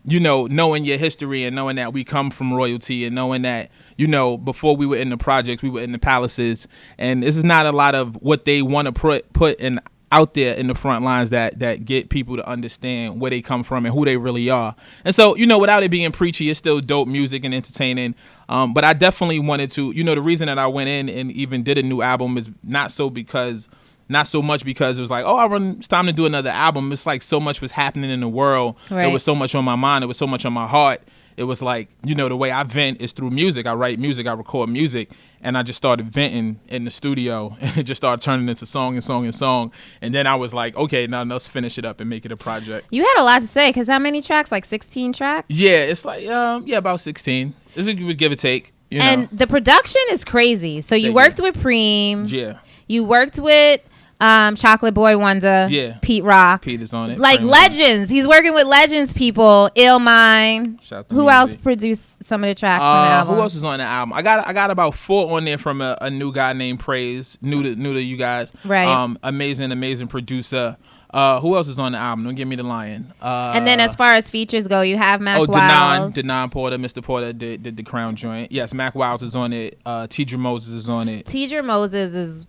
you know, knowing your history and knowing that we come from royalty and knowing that, you know, before we were in the projects, we were in the palaces. And this is not a lot of what they want to put in out there in the front lines that get people to understand where they come from and who they really are. And so, without it being preachy, it's still dope music and entertaining. But I definitely wanted to, the reason that I went in and even did a new album is not so much because it was like, it's time to do another album. It's like so much was happening in the world. Right. There was so much on my mind. There was so much on my heart. It was like, the way I vent is through music. I write music, I record music, and I just started venting in the studio, and it just started turning into song and song and song. And then I was like, okay, now let's finish it up and make it a project.
You had a lot to say, because how many tracks? Like 16 tracks?
Yeah, it's like, about 16. This would give or take.
And the production is crazy. So you worked with Preem.
Yeah.
You worked with Chocolate Boy Wonder.
Yeah.
Pete Rock.
Pete is on it.
Like legends. He's working with legends people. Illmind. Who else produced some of the tracks on the album?
Who else is on the album? I got about 4 on there from a new guy named Praise. New to you guys.
Right.
Amazing producer. Who else is on the album? Don't give me the lion.
And then as far as features go, you have Mac Wiles.
Denon Porter. Mr. Porter did the Crown joint. Yes, Mac Wiles is on it. Tidra Moses is on it.
Tidra Moses is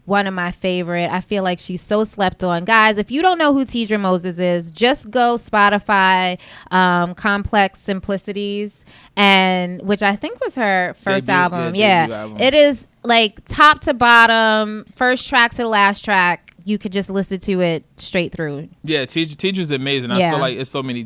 one of my favorite. I feel like she's so slept on. Guys, if you don't know who Tidra Moses is, just go Spotify, Complex Simplicities, and which I think was her first album. Yeah. It is like top to bottom, first track to the last track. You could just listen to it straight through. Yeah,
Tidra's amazing. I feel like it's so many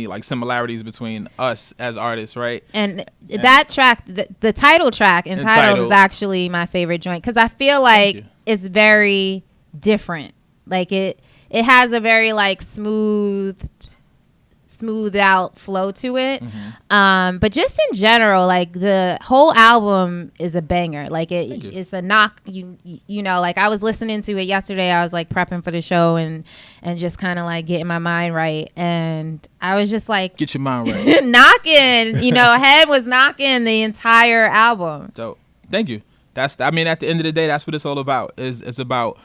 like similarities between us as artists, right?
And that track, the title track, Entitled, is actually my favorite joint because I feel like it's very different. Like it has a very like smoothed out flow to it. Mm-hmm. But just in general, like the whole album is a banger. Like it's a knock. You know, like I was listening to it yesterday. I was like prepping for the show and just kind of like getting my mind right. And I was just like,
get your mind right.
knocking, head was knocking the entire album.
So thank you. At the end of the day, that's what it's all about. It's about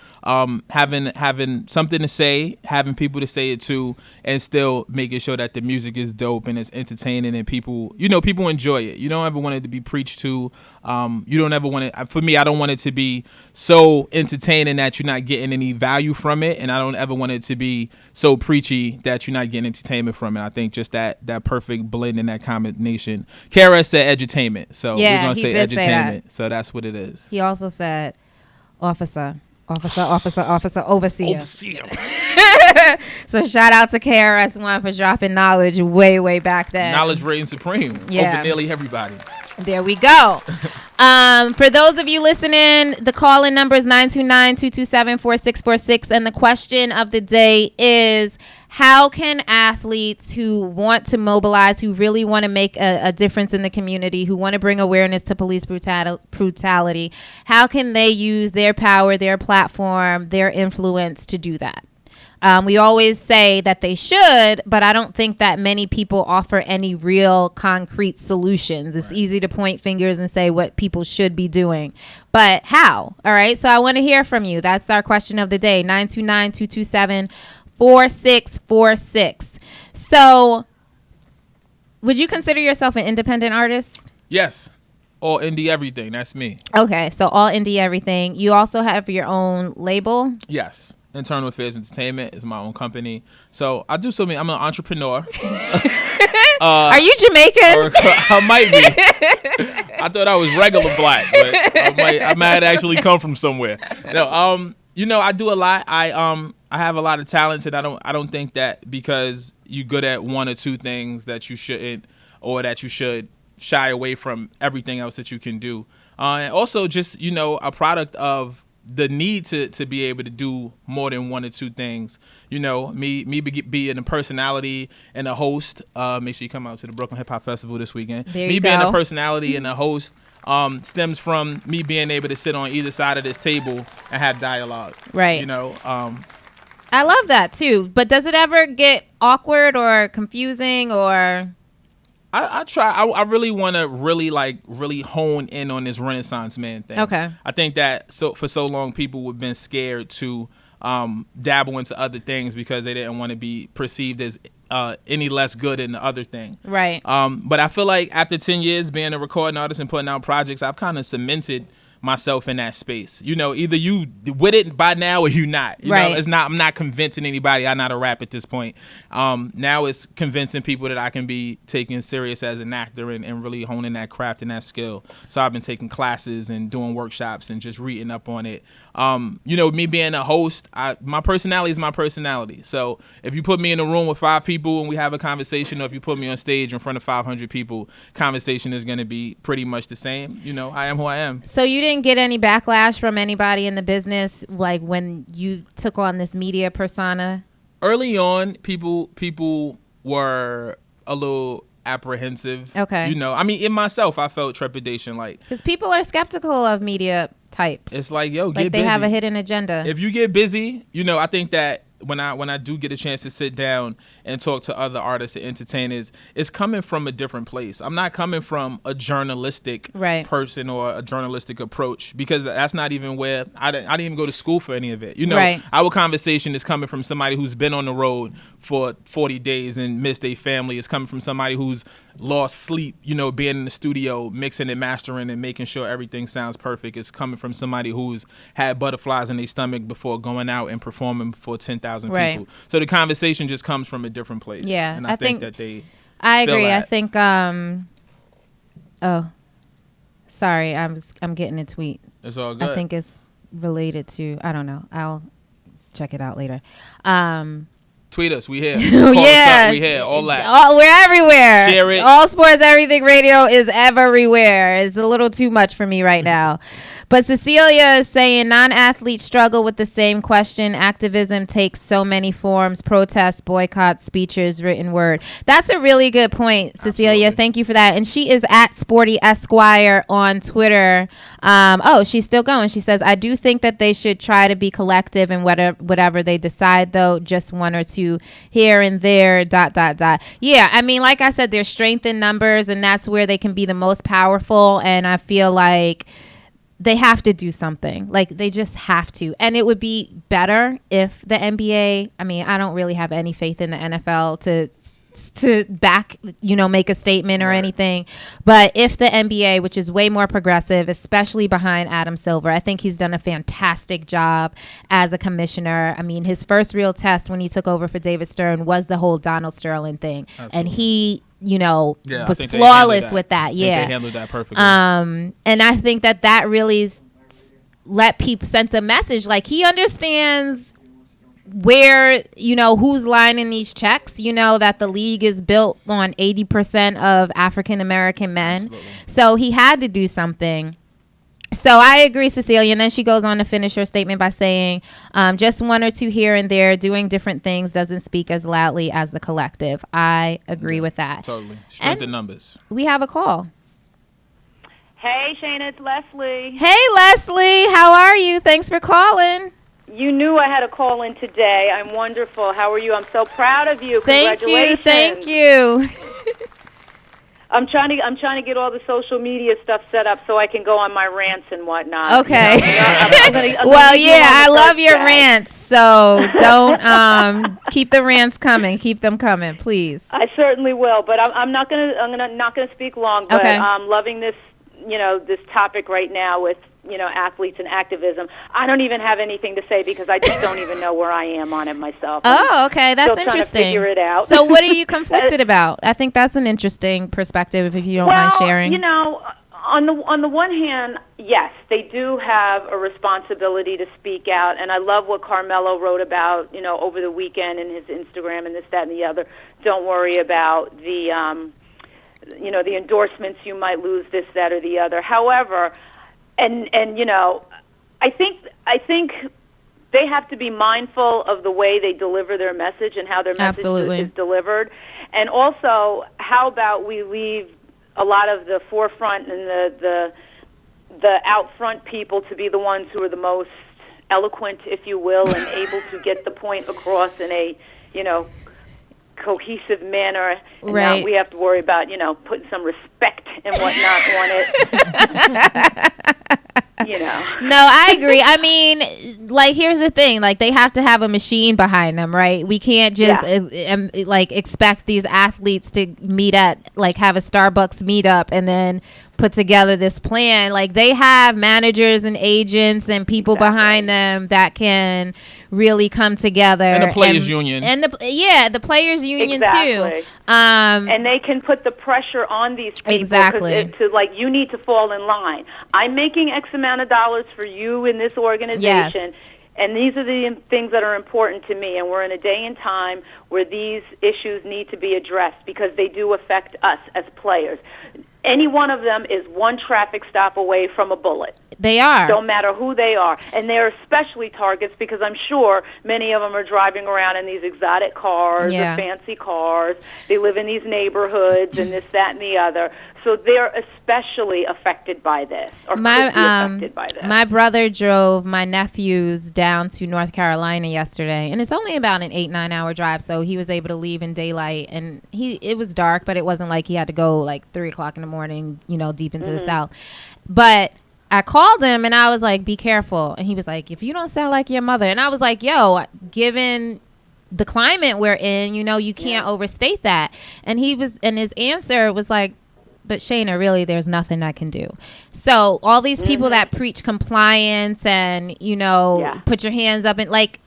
having something to say, having people to say it to, and still making sure that the music is dope and it's entertaining and people enjoy it. You don't ever want it to be preached to. You don't ever want it. For me, I don't want it to be so entertaining that you're not getting any value from it, and I don't ever want it to be so preachy that you're not getting entertainment from it. I think just that perfect blend and that combination. Kara said edutainment, so we're gonna say edutainment. So that's what it is.
He also said officer, overseer. So shout out to KRS-One for dropping knowledge way back then.
Knowledge reigns supreme over nearly everybody.
There we go. For those of you listening, the call-in number is 929-227-4646, and the question of the day is, how can athletes who want to mobilize, who really want to make a difference in the community, who want to bring awareness to police brutality, how can they use their power, their platform, their influence to do that? We always say that they should, but I don't think that many people offer any real concrete solutions. It's easy to point fingers and say what people should be doing, but how? All right. So I want to hear from you. That's our question of the day. 929-227-4646. So would you consider yourself an independent artist?
Yes. All indie everything. That's me.
Okay. So all indie everything. You also have your own label?
Yes. Internal Affairs Entertainment is my own company. So I do something. I'm an entrepreneur.
Are you Jamaican?
I might be. I thought I was regular black, but I might actually come from somewhere. No, I do a lot. I have a lot of talents, and I don't think that because you're good at one or two things that you shouldn't, or that you should shy away from everything else that you can do. And also just, a product of the need to be able to do more than one or two things. Me being a personality and a host. Make sure you come out to the Brooklyn Hip Hop Festival this weekend. Me being a personality and a host stems from me being able to sit on either side of this table and have dialogue.
Right. I love that too. But does it ever get awkward or confusing or?
I try. I really want to really hone in on this Renaissance man thing.
Okay.
I think that for so long people have been scared to dabble into other things because they didn't want to be perceived as any less good in the other thing.
Right.
But I feel like after 10 years being a recording artist and putting out projects, I've kind of cemented myself in that space. You know, either you with it by now or you not. You know, I'm not convincing anybody I'm not a rap at this point. Now it's convincing people that I can be taken serious as an actor and really honing that craft and that skill. So I've been taking classes and doing workshops and just reading up on it. You know, me being a host, my personality is my personality. So if you put me in a room with 5 people and we have a conversation, or if you put me on stage in front of 500 people, conversation is going to be pretty much the same. You know, I am who I am.
So you didn't get any backlash from anybody in the business, like when you took on this media persona?
Early on, people were a little apprehensive.
Okay.
You know, I mean, in myself, I felt trepidation, like,
because people are skeptical of media types.
It's like, yo,
like
get
they
busy.
have a hidden agenda.
If you get busy, you know, I think that when I do get a chance to sit down and talk to other artists and entertainers, it's coming from a different place. I'm not coming from a journalistic person or a journalistic approach, because that's not even where I didn't even go to school for any of it. You know, our conversation is coming from somebody who's been on the road for 40 days and missed a family. It's coming from somebody who's lost sleep, you know, being in the studio, mixing and mastering and making sure everything sounds perfect. It's coming from somebody who's had butterflies in their stomach before going out and performing before 10,000 people. So the conversation just comes from a different place.
Yeah,
and I think that they
I agree. I think oh, sorry, I'm getting a tweet.
It's all good.
I think it's related to, I don't know. I'll check it out later.
Tweet us. We here.
Call us up.
We here. All that.
We're everywhere.
Share it.
All Sports Everything Radio is everywhere. It's a little too much for me right now. But Cecilia is saying non-athletes struggle with the same question. Activism takes so many forms: protests, boycotts, speeches, written word. That's a really good point, Cecilia. Absolutely. Thank you for that. And she is at Sporty Esquire on Twitter. She's still going. She says, I do think that they should try to be collective in whatever they decide, though. Just one or two here and there, ... Yeah, I mean, like I said, there's strength in numbers, and that's where they can be the most powerful. And I feel like they have to do something. Like, they just have to. And it would be better if the NBA, I mean, I don't really have any faith in the NFL to back, you know, make a statement or anything. But if the NBA, which is way more progressive, especially behind Adam Silver, I think he's done a fantastic job as a commissioner. I mean, his first real test when he took over for David Stern was the whole Donald Sterling thing. Absolutely. And he, you know, was flawless with that. They
handled that perfectly.
And I think that really let people sent a message, like, he understands where, you know, who's lining these checks, you know, that the league is built on 80% of African American men. Absolutely. So he had to do something. So I agree, Cecilia. And then she goes on to finish her statement by saying, just one or two here and there doing different things doesn't speak as loudly as the collective. I agree with that.
Totally. Strength in numbers.
We have a call.
Hey, Shana, it's Leslie.
Hey, Leslie. How are you? Thanks for calling.
You knew I had a call in today. I'm wonderful. How are you? I'm so proud of you. Congratulations.
Thank you.
I'm trying to get all the social media stuff set up so I can go on my rants and whatnot.
Okay.
You know,
I love your rants. So don't keep the rants coming. Keep them coming, please.
I certainly will, but I'm not gonna speak long. But I'm loving this, you know, this topic right now with, you know, athletes and activism. I don't even have anything to say because I just don't even know where I am on it myself.
Oh, okay. That's
still
interesting.
Trying to figure it out.
So what are you conflicted about? I think that's an interesting perspective if you don't mind sharing.
You know, on the one hand, yes, they do have a responsibility to speak out, and I love what Carmelo wrote about, you know, over the weekend in his Instagram and this, that, and the other. Don't worry about the, you know, the endorsements you might lose, this, that, or the other. However, and you know, I think they have to be mindful of the way they deliver their message and how their message is delivered. And also, how about we leave a lot of the forefront and the out front people to be the ones who are the most eloquent, if you will, and able to get the point across in a, you know, cohesive manner, and not we have to worry about, you know, putting some respect and whatnot on it. You know.
No, I agree. I mean, like, here's the thing. Like, they have to have a machine behind them, right? We can't just, like, expect these athletes to meet at, like, have a Starbucks meetup and then put together this plan. Like, they have managers and agents and people behind them that can really come together,
and the players union,
and the players union too.
And they can put the pressure on these people to like, you need to fall in line. I'm making X amount of dollars for you in this organization.
Yes.
And these are the things that are important to me. And we're in a day and time where these issues need to be addressed because they do affect us as players. Any one of them is one traffic stop away from a bullet.
They are.
Don't matter who they are. And they're especially targets because I'm sure many of them are driving around in these exotic cars or fancy cars. They live in these neighborhoods and this, that, and the other. So they're especially affected by this, or could be affected by this.
My brother drove my nephews down to North Carolina yesterday, and it's only about an 8-9 hour drive, so he was able to leave in daylight. And it was dark, but it wasn't like he had to go like 3 o'clock in the morning, deep into the South. But I called him and I was like, be careful. And he was like, if you don't sound like your mother. And I was like, yo, given the climate we're in, you can't overstate that. And his answer was like, but Shana, really, there's nothing I can do. So all these people that preach compliance and, put your hands up, and like,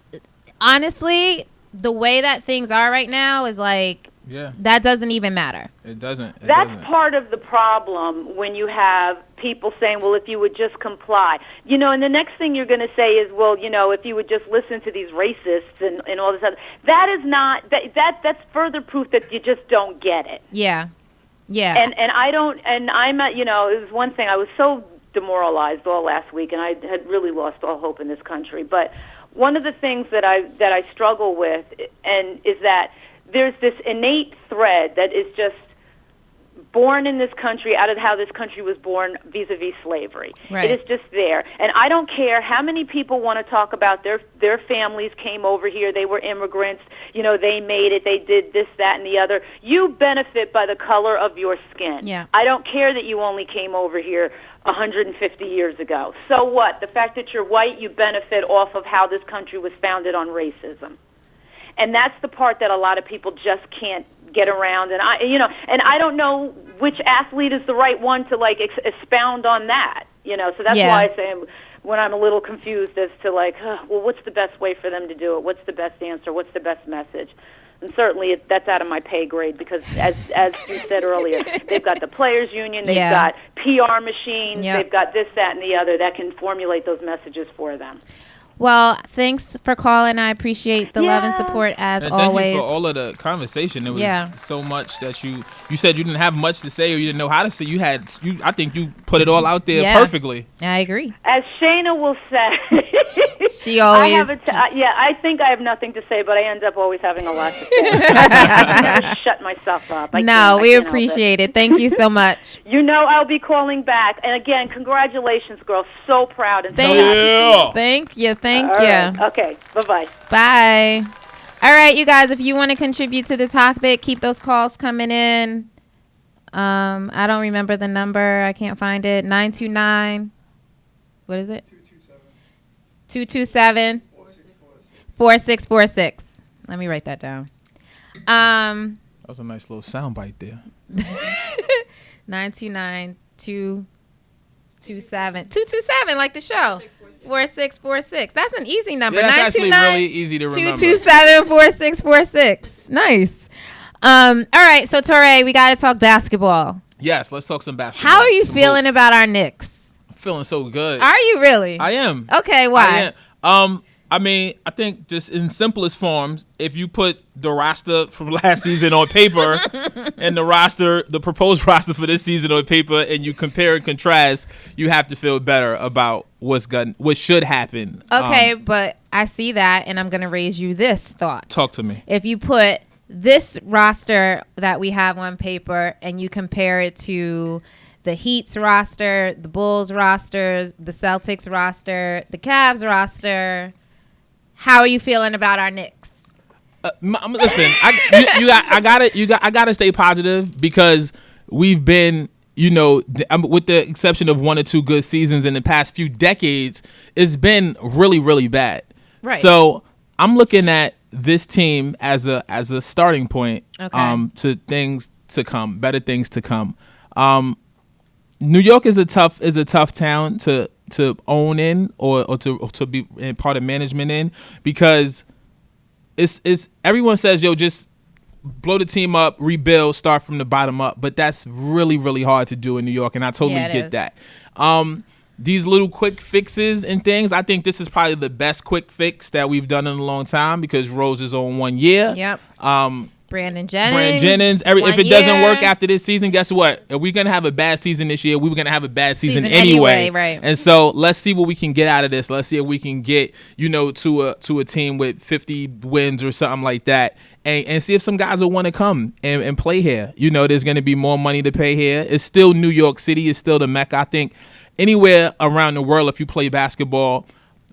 honestly, the way that things are right now is like, that doesn't even matter.
It doesn't.
That's part of the problem when you have people saying, well, if you would just comply. And the next thing you're going to say is, well, if you would just listen to these racists and all this other. That is not, that's further proof that you just don't get it.
Yeah. Yeah.
And I don't, and I'm not, it was one thing, I was so demoralized all last week, and I had really lost all hope in this country. But one of the things that I struggle with and is that there's this innate thread that is just born in this country out of how this country was born vis-a-vis slavery.
Right.
It is just there. And I don't care how many people want to talk about their families came over here, they were immigrants, they made it, they did this, that, and the other. You benefit by the color of your skin.
Yeah.
I don't care that you only came over here 150 years ago. So what? The fact that you're white, you benefit off of how this country was founded on racism. And that's the part that a lot of people just can't get around. And I don't know which athlete is the right one to like expound on that. So that's why I say when I'm a little confused as to like, well, what's the best way for them to do it? What's the best answer? What's the best message? And certainly that's out of my pay grade because, as you said earlier, they've got the players' union, they've got PR machines, they've got this, that, and the other that can formulate those messages for them.
Well, thanks for calling. I appreciate the love and support as always.
Thank you for all of the conversation. It was so much that you said you didn't have much to say or you didn't know how to say. I think you put it all out there perfectly.
I agree.
As Shana will say,
she always.
I think I have nothing to say, but I end up always having a lot to say. I never shut myself up.
We appreciate it. Thank you so much.
I'll be calling back. And again, congratulations, girl. So proud and so happy.
Thank you. Thank you.
Right. Okay. Bye-bye.
Bye. All right, you guys, if you want to contribute to the topic, keep those calls coming in. I don't remember the number. I can't find it. 929. What is it? 227. 4646. Let me write that down.
That was a nice little sound bite there.
929 227, like the show. 4646. That's an easy number.
Yeah, that's actually really easy to remember.
227-4646. Nice. All right, so Torae, we got to talk basketball.
Yes, let's talk some basketball.
How are you feeling about our Knicks?
I'm feeling so good.
Are you really?
I am.
Okay, why?
I am. I mean, I think just in simplest forms, if you put the roster from last season on paper and the proposed roster for this season on paper, and you compare and contrast, you have to feel better about what should happen.
Okay, but I see that, and I'm going to raise you this thought.
Talk to me.
If you put this roster that we have on paper and you compare it to the Heat's roster, the Bulls rosters, the Celtics roster, the Cavs roster, how are you feeling about our Knicks?
Listen, I gotta stay positive because we've been, with the exception of one or two good seasons in the past few decades, it's been really, really bad.
Right.
So I'm looking at this team as a starting point to things to come, better things to come. New York is a tough town to own in or to be in part of management in, because it's everyone says, yo, just blow the team up, rebuild, start from the bottom up, but that's really, really hard to do in New York, and I totally get that. These little quick fixes and things, I think this is probably the best quick fix that we've done in a long time, because Rose is on 1 year.
Yep. Brandon
Jennings. If it doesn't work after this season, guess what? If we're gonna have a bad season this year, we were gonna have a bad season anyway.
Right.
And so let's see what we can get out of this. Let's see if we can get, to a team with 50 wins or something like that, and see if some guys will want to come and play here. There's gonna be more money to pay here. It's still New York City. It's still the Mecca. I think anywhere around the world, if you play basketball,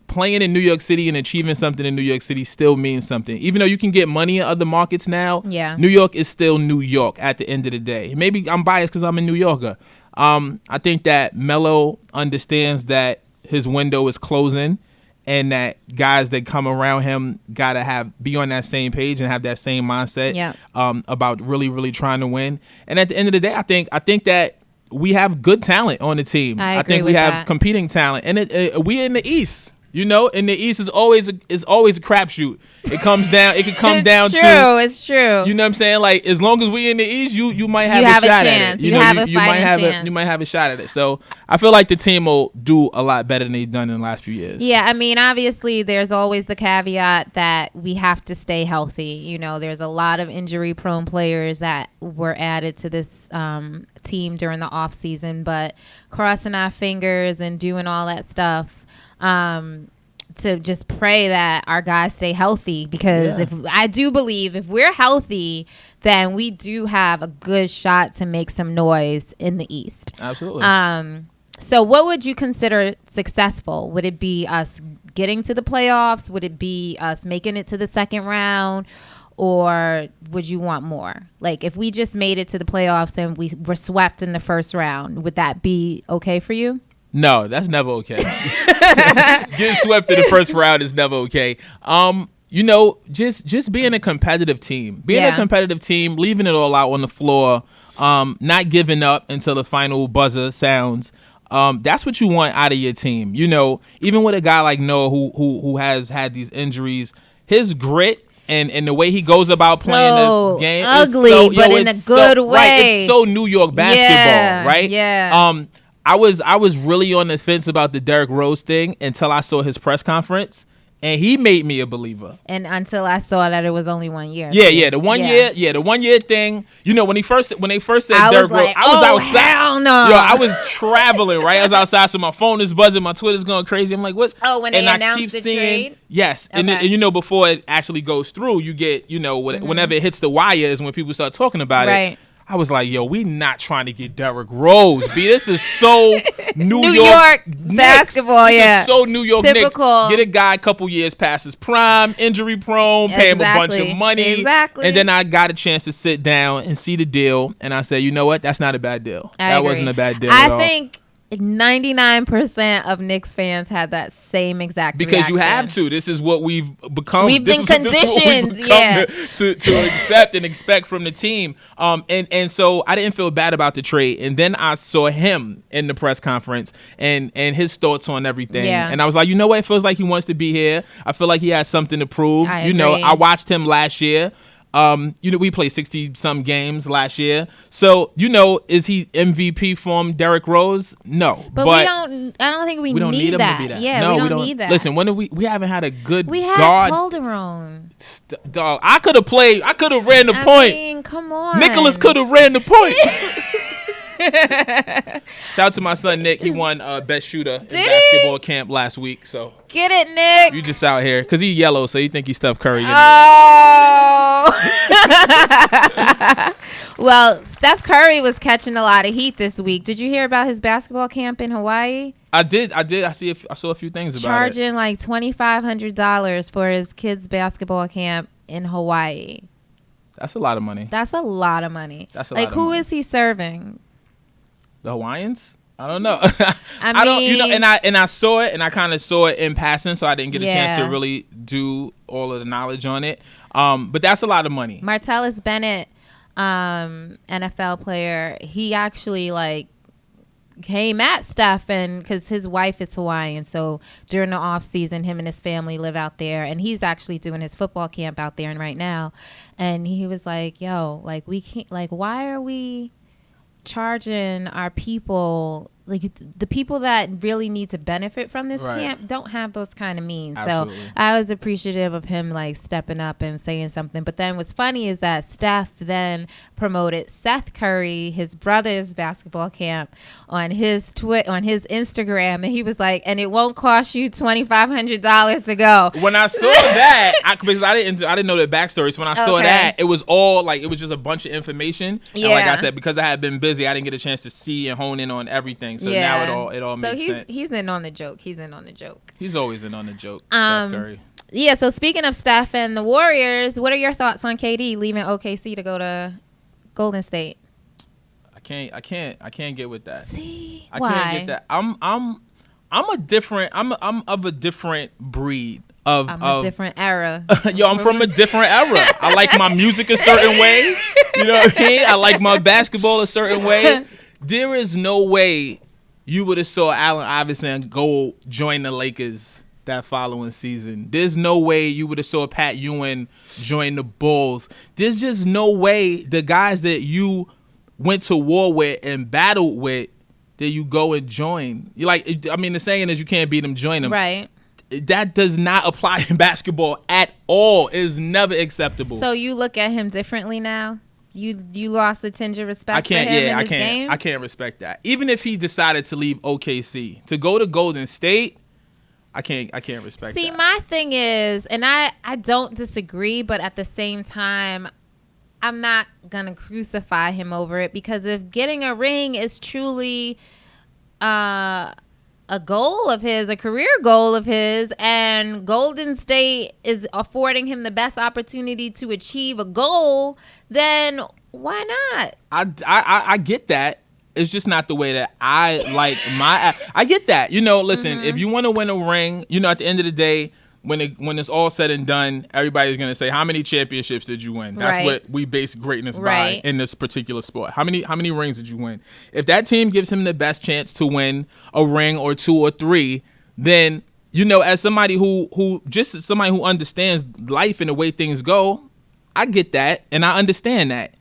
playing in New York City and achieving something in New York City still means something. Even though you can get money in other markets now, New York is still New York at the end of the day. Maybe I'm biased because I'm a New Yorker. I think that Melo understands that his window is closing, and that guys that come around him gotta be on that same page and have that same mindset about really, really trying to win. And at the end of the day, I think that we have good talent on the team.
I
think we have competing talent, and we in the East. In the East is always a crapshoot. It comes down. It could come down to.
It's true.
You know what I'm saying? Like, as long as we in the East, you might have a shot at it. You might have a shot at it. So I feel like the team will do a lot better than they've done in the last few years.
Yeah, I mean, obviously, there's always the caveat that we have to stay healthy. There's a lot of injury-prone players that were added to this team during the off season, but crossing our fingers and doing all that stuff. To just pray that our guys stay healthy, because I do believe if we're healthy, then we do have a good shot to make some noise in the East.
Absolutely.
So what would you consider successful? Would it be us getting to the playoffs? Would it be us making it to the second round? Or would you want more? Like, if we just made it to the playoffs and we were swept in the first round, would that be okay for you?
No, that's never okay. Getting swept in the first round is never okay. Just being a competitive team. A competitive team, leaving it all out on the floor, not giving up until the final buzzer sounds. That's what you want out of your team. Even with a guy like Noah who has had these injuries, his grit and the way he goes about playing the game
ugly, but in a good way.
Right, it's so New York basketball, right?
Yeah.
I was really on the fence about the Derrick Rose thing until I saw his press conference, and he made me a believer.
And until I saw that it was only 1 year.
The 1 year, the 1 year thing. When they first said Derrick Rose, I was outside.
Hell no.
Yo, I was traveling, right? I was outside, so my phone is buzzing, my Twitter's going crazy. I'm like, what?
Oh, when they announced the trade?
Yes,
Okay.
and before it actually goes through, you get whenever it hits the wire is when people start talking about it. I was like, yo, we not trying to get Derrick Rose, B. This is so New York
basketball,
This is so New York
typical.
Knicks. Get a guy a couple years past his prime, injury prone, pay him a bunch of money.
Exactly.
And then I got a chance to sit down and see the deal, and I said, you know what? That's not a bad deal.
That
wasn't a bad deal at all.
I think 99% of Knicks fans had that same exact reaction.
Because you have to. This is what we've become.
We've been conditioned,
to accept and expect from the team. And so I didn't feel bad about the trade. And then I saw him in the press conference and his thoughts on everything.
Yeah.
And I was like, you know what? It feels like he wants to be here. I feel like he has something to prove.
I agree.
I watched him last year. We played 60-some games last year. So, is he MVP form Derrick Rose? No.
But we don't. I don't think we
don't need him
that.
to be that.
Yeah,
no,
we don't need that.
Listen, when we haven't had a good
We had
guard.
Calderon.
Dog, I could have played. I could have ran the point.
I mean, come on.
Nicholas could have ran the point. Shout out to my son Nick. He won best shooter in basketball camp last week. So
get it, Nick.
You just out here because he yellow, so you think he's Steph Curry.
Oh. Well, Steph Curry was catching a lot of heat this week. Did you hear about his basketball camp in Hawaii?
I did. I saw a few things about it.
Charging like $2,500 for his kids' basketball camp in Hawaii.
That's a lot of money.
That's a lot of money.
Like,
who is he serving?
The Hawaiians? I don't know.
I
don't, and I saw it, and I kind of saw it in passing, so I didn't get a chance to really do all of the knowledge on it. But that's a lot of money.
Martellus Bennett, NFL player, he actually came at Steph, and because his wife is Hawaiian, so during the off season, him and his family live out there, and he's actually doing his football camp out there and right now. And he was like, "Yo, like we can't, like why are we charging our people?" Like the people that really need to benefit from this camp don't have those kind of means. Absolutely. So I was appreciative of him like stepping up and saying something. But then what's funny is that Steph then promoted Seth Curry, his brother's basketball camp, on his on his Instagram, and he was like, "And it won't cost you $2,500 to go."
When I saw that, because I didn't know the backstory. So when I saw that, it was all like it was just a bunch of information. Yeah. And like I said, because I had been busy, I didn't get a chance to see and hone in on everything. So now it all makes sense. So
he's in on the joke. He's in on the joke.
He's always in on the joke. Steph Curry.
Yeah. So speaking of Steph and the Warriors, what are your thoughts on KD leaving OKC to go to Golden State?
I can't get with that.
See,
I can't get that. I'm of a different breed. I'm
a different era.
Yo, I'm from a different era. I like my music a certain way. You know what I mean? I like my basketball a certain way. There is no way you would have saw Allen Iverson go join the Lakers that following season. There's no way you would have saw Pat Ewing join the Bulls. There's just no way the guys that you went to war with and battled with that you go and join. You like, I mean, the saying is you can't beat them, join them.
Right.
That does not apply in basketball at all. It is never acceptable.
So you look at him differently now? You lost a tinge of respect for him in his game?
I can't respect that. Even if he decided to leave OKC to go to Golden State, I can't respect that.
See, my thing is, and I don't disagree, but at the same time, I'm not gonna crucify him over it, because if getting a ring is truly a goal of his, a career goal of his, and Golden State is affording him the best opportunity to achieve a goal, then why not?
I get that. It's just not the way that I like my. I get that. You know, listen, if you want to win a ring, you know, at the end of the day, when it's all said and done, everybody's going to say, how many championships did you win? That's what we base greatness by in this particular sport. How many rings did you win? If that team gives him the best chance to win a ring or two or three, then, you know, as somebody who understands life and the way things go, I get that and I understand that.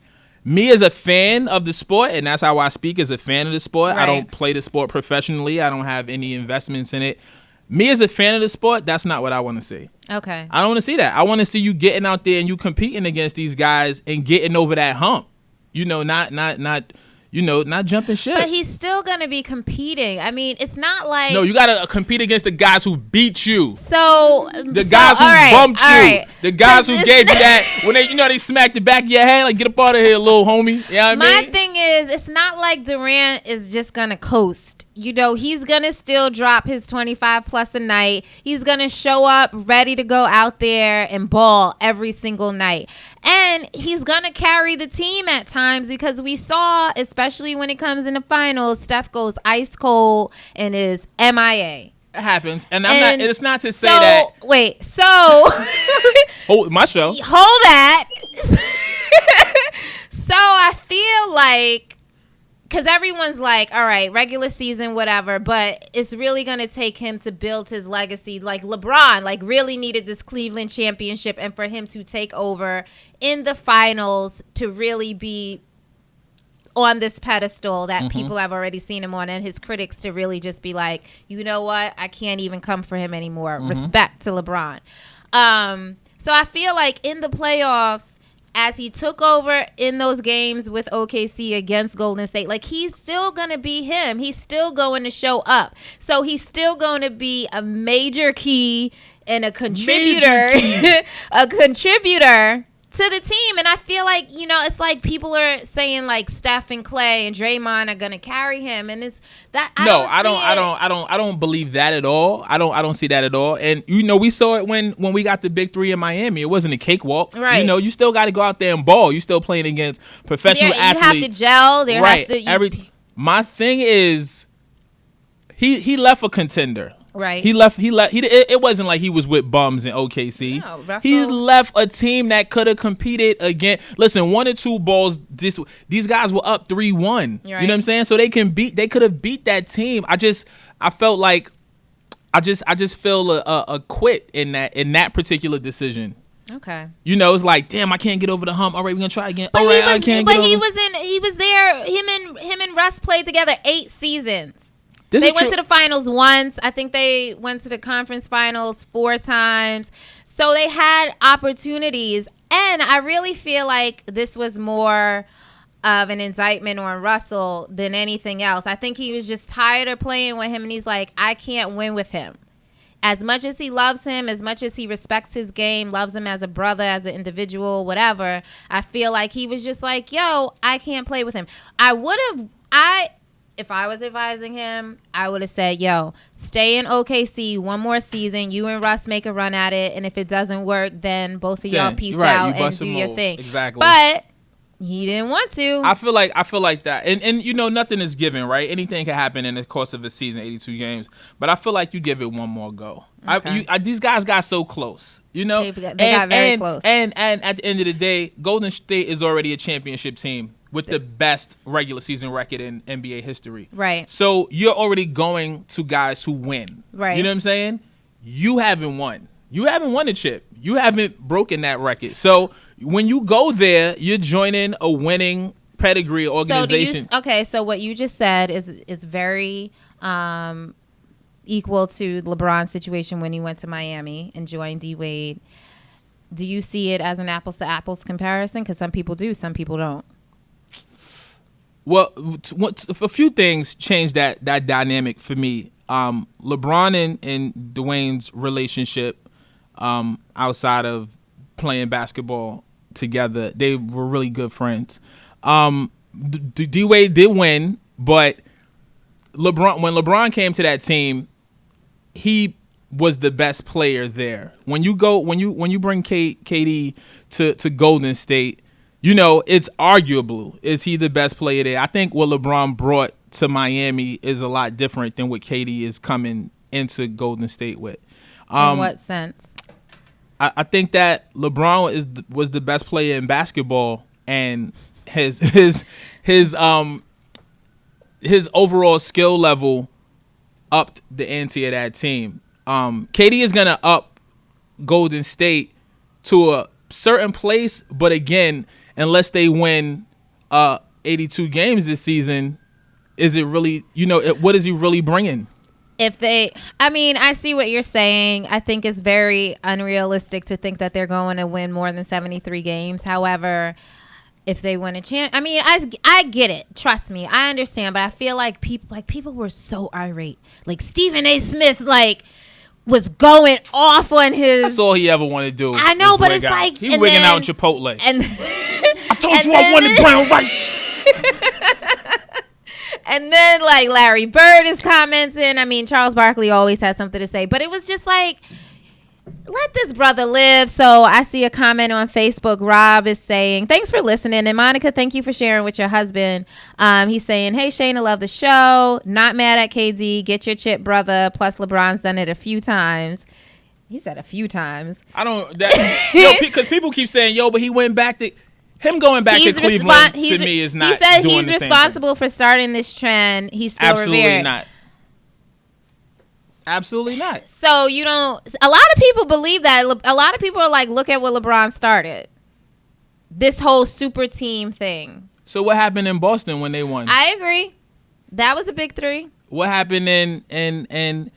Me as a fan of the sport, and that's how I speak as a fan of the sport. I don't play the sport professionally. I don't have any investments in it. Me as a fan of the sport, that's not what I want to see.
Okay.
I don't want to see that. I want to see you getting out there and you competing against these guys and getting over that hump. You know, not jumping shit.
But he's still going to be competing. I mean, it's not like...
No, you got to compete against the guys who beat you.
So...
The guys who bumped you. The guys who gave you that... When they smacked the back of your head, like, get up out of here, little homie. You know what I mean?
My thing is, it's not like Durant is just going to coast. You know, he's going to still drop his 25 plus a night. He's going to show up ready to go out there and ball every single night. And he's going to carry the team at times, because we saw, especially when it comes in the finals, Steph goes ice cold and is MIA.
It happens. And it's not to say that.
Wait, so.
Oh, my show.
Hold that. So I feel like, because everyone's like, all right, regular season, whatever, but it's really going to take him to build his legacy. Like LeBron, like, really needed this Cleveland championship, and for him to take over in the finals to really be on this pedestal that people have already seen him on, and his critics to really just be like, you know what, I can't even come for him anymore. Respect to LeBron. So I feel like in the playoffs, as he took over in those games with OKC against Golden State, like, he's still going to be him. He's still going to show up. So he's still going to be a major key and a contributor, a contributor to the team. And I feel like, you know, it's like people are saying like Steph and Clay and Draymond are going to carry him. And it's that. I
don't believe that at all. I don't see that at all. And, you know, we saw it when we got the big three in Miami. It wasn't a cakewalk.
Right.
You know, you still got to go out there and ball. You still playing against professional athletes.
You have to gel. Has to,
my thing is, he left a contender.
Right.
He left. It wasn't like he was with bums in OKC.
No, Russell.
He left a team that could have competed again. Listen, 1 or 2 balls. These guys were up 3-1.
Right.
You know what I'm saying? So they could have beat that team. I felt like, I just feel a quit in that particular decision.
Okay.
You know, it's like, damn, I can't get over the hump. All right, we're gonna try again.
But
All right, I can't get over.
He was there. Him and Russ played together 8 seasons.
They
went to the finals once. I think they went to the conference finals 4 times. So they had opportunities. And I really feel like this was more of an indictment on Russell than anything else. I think he was just tired of playing with him. And he's like, I can't win with him. As much as he loves him, as much as he respects his game, loves him as a brother, as an individual, whatever, I feel like he was just like, yo, I can't play with him. If I was advising him, I would have said, yo, stay in OKC 1 more season. You and Russ make a run at it. And if it doesn't work, then both of y'all peace out and do your thing.
Exactly.
But he didn't want to.
I feel like that. And you know, nothing is given, right? Anything can happen in the course of a season, 82 games. But I feel like you give it 1 more go.
Okay.
These guys got so close, you know?
They got very close.
And at the end of the day, Golden State is already a championship team with the best regular season record in NBA history.
Right.
So you're already going to guys who win.
Right.
You know what I'm saying? You haven't won. You haven't won a chip. You haven't broken that record. So when you go there, you're joining a winning pedigree organization.
So what you just said is very equal to LeBron's situation when he went to Miami and joined D-Wade. Do you see it as an apples to apples comparison? Because some people do, some people don't.
Well, a few things changed that dynamic for me. LeBron and Dwayne's relationship, outside of playing basketball together, they were really good friends. D-Wade did win, but when LeBron came to that team, he was the best player there. When you bring KD to Golden State, you know, it's arguable. Is he the best player there? I think what LeBron brought to Miami is a lot different than what KD is coming into Golden State with.
In what sense?
I think that LeBron was the best player in basketball, and his overall skill level upped the ante of that team. KD is gonna up Golden State to a certain place, but again, unless they win 82 games this season, is it really, what is he really bringing?
I see what you're saying. I think it's very unrealistic to think that they're going to win more than 73 games. However, if they win a I get it. Trust me, I understand. But I feel like people were so irate. Like Stephen A. Smith, was going off on his.
That's all he ever wanted to do.
I know, but it's like
he wigging out in Chipotle.
And
I told you I wanted brown rice.
And then Larry Bird is commenting. Charles Barkley always has something to say, but it was just like, let this brother live. So I see a comment on Facebook. Rob is saying, thanks for listening. And Monica, thank you for sharing with your husband. He's saying, hey, Shana, love the show. Not mad at KD. Get your chip, brother. Plus, LeBron's done it a few times. He said a few times.
I don't. Because people keep saying, but he went back to. Him going back to Cleveland to me is not.
He said
doing
he's
the
responsible for starting this trend. He's still
absolutely
revered.
not. Absolutely not.
So you don't. A lot of people believe that. A lot of people are like, look at what LeBron started. This whole super team thing.
So what happened in Boston when they won?
I agree. That was a big 3.
What happened in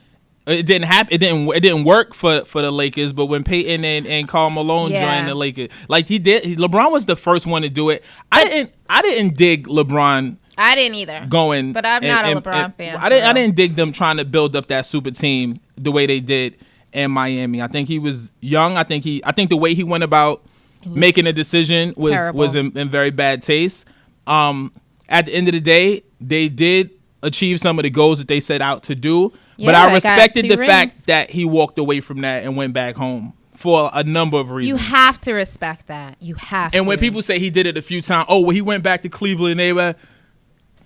it didn't happen. It didn't work for the Lakers. But when Peyton and Carmelo joined the Lakers, LeBron was the first one to do it. I didn't dig LeBron.
I didn't either.
But
I'm not a LeBron fan.
I didn't dig them trying to build up that super team the way they did in Miami. I think he was young. I think the way he went about making a decision was in very bad taste. At the end of the day, they did achieve some of the goals that they set out to do. But I respected the fact that he walked away from that and went back home for a number of reasons.
You have to respect that. You have to.
And when people say he did it a few times, he went back to Cleveland, they were...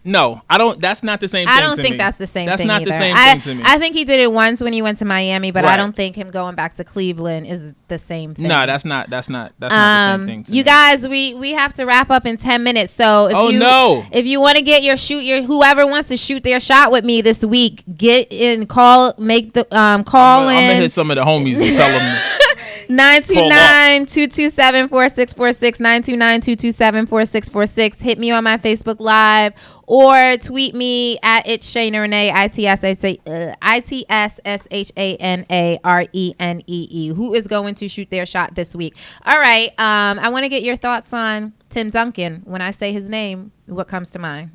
No, I don't. That's not the same thing.
I don't think that's the same thing.
That's not
either.
the same thing to me.
I think he did it once when he went to Miami, but
Right.
I don't think him going back to Cleveland is the same thing.
No, that's not the same thing to me.
You guys, we have to wrap up in 10 minutes. So if you want to get whoever wants to shoot their shot with me this week, get in, call in.
I'm gonna hit some of the homies and tell them
929-227-4646, 929-227-4646. Hit me on my Facebook Live or tweet me at it's Shana Renee, ITSSHANARENEE. Who is going to shoot their shot this week? All right. I want to get your thoughts on Tim Duncan. When I say his name, what comes to mind?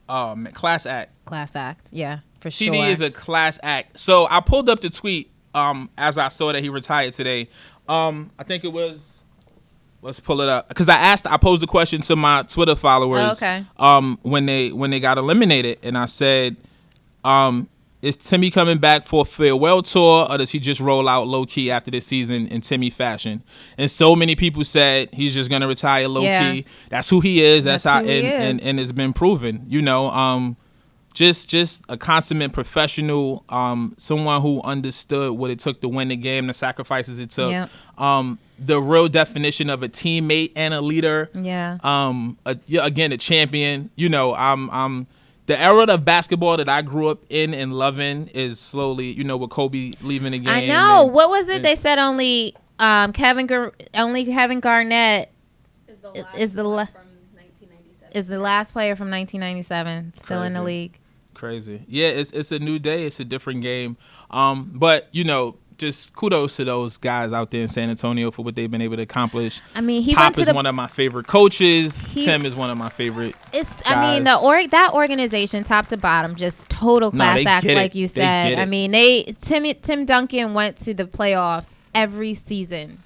Oh, man, class act.
Class act. Yeah, for sure.
TD is a class act. So I pulled up the tweet as I saw that he retired today. I think it was. Let's pull it up because I posed the question to my Twitter followers.
Okay.
When they got eliminated, and I said, is Timmy coming back for a farewell tour, or does he just roll out low key after this season in Timmy fashion? And so many people said he's just gonna retire low key. That's who he is. That's how and it's been proven. You know, just a consummate professional, someone who understood what it took to win the game, the sacrifices it took.
Yep.
The real definition of a teammate and a leader.
Yeah.
Again, a champion. You know, the era of basketball that I grew up in and loving is slowly, you know, with Kobe leaving the game.
I know. What was it? They said only Kevin Garnett is the last player from 1997 still in the league.
Crazy. Yeah, it's a new day. It's a different game. But you know, just kudos to those guys out there in San Antonio for what they've been able to accomplish.
I mean,
Pop is one of my favorite coaches. Tim is one of my favorite.
I mean, that organization, top to bottom, just total class acts, like you said. I mean, Tim Duncan went to the playoffs every season.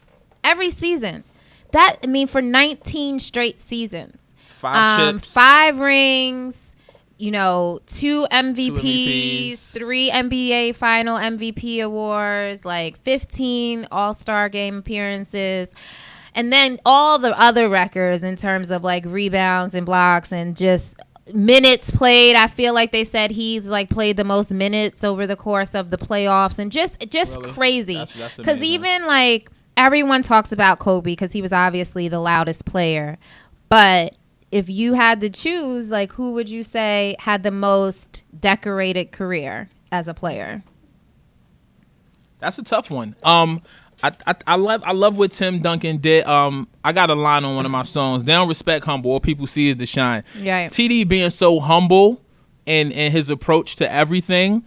That, I mean, for 19 straight seasons.
5 chips.
5 rings. You know, 2 MVPs, 3 NBA Final MVP awards, like 15 All-Star Game appearances, and then all the other records in terms of like rebounds and blocks and just minutes played. I feel like they said he's like played the most minutes over the course of the playoffs, and just really? Crazy. Because even like everyone talks about Kobe because he was obviously the loudest player, but if you had to choose, like, who would you say had the most decorated career as a player?
That's a tough one. I love what Tim Duncan did. I got a line on one of my songs. They don't respect humble. All people see is the shine.
Right.
TD being so humble and his approach to everything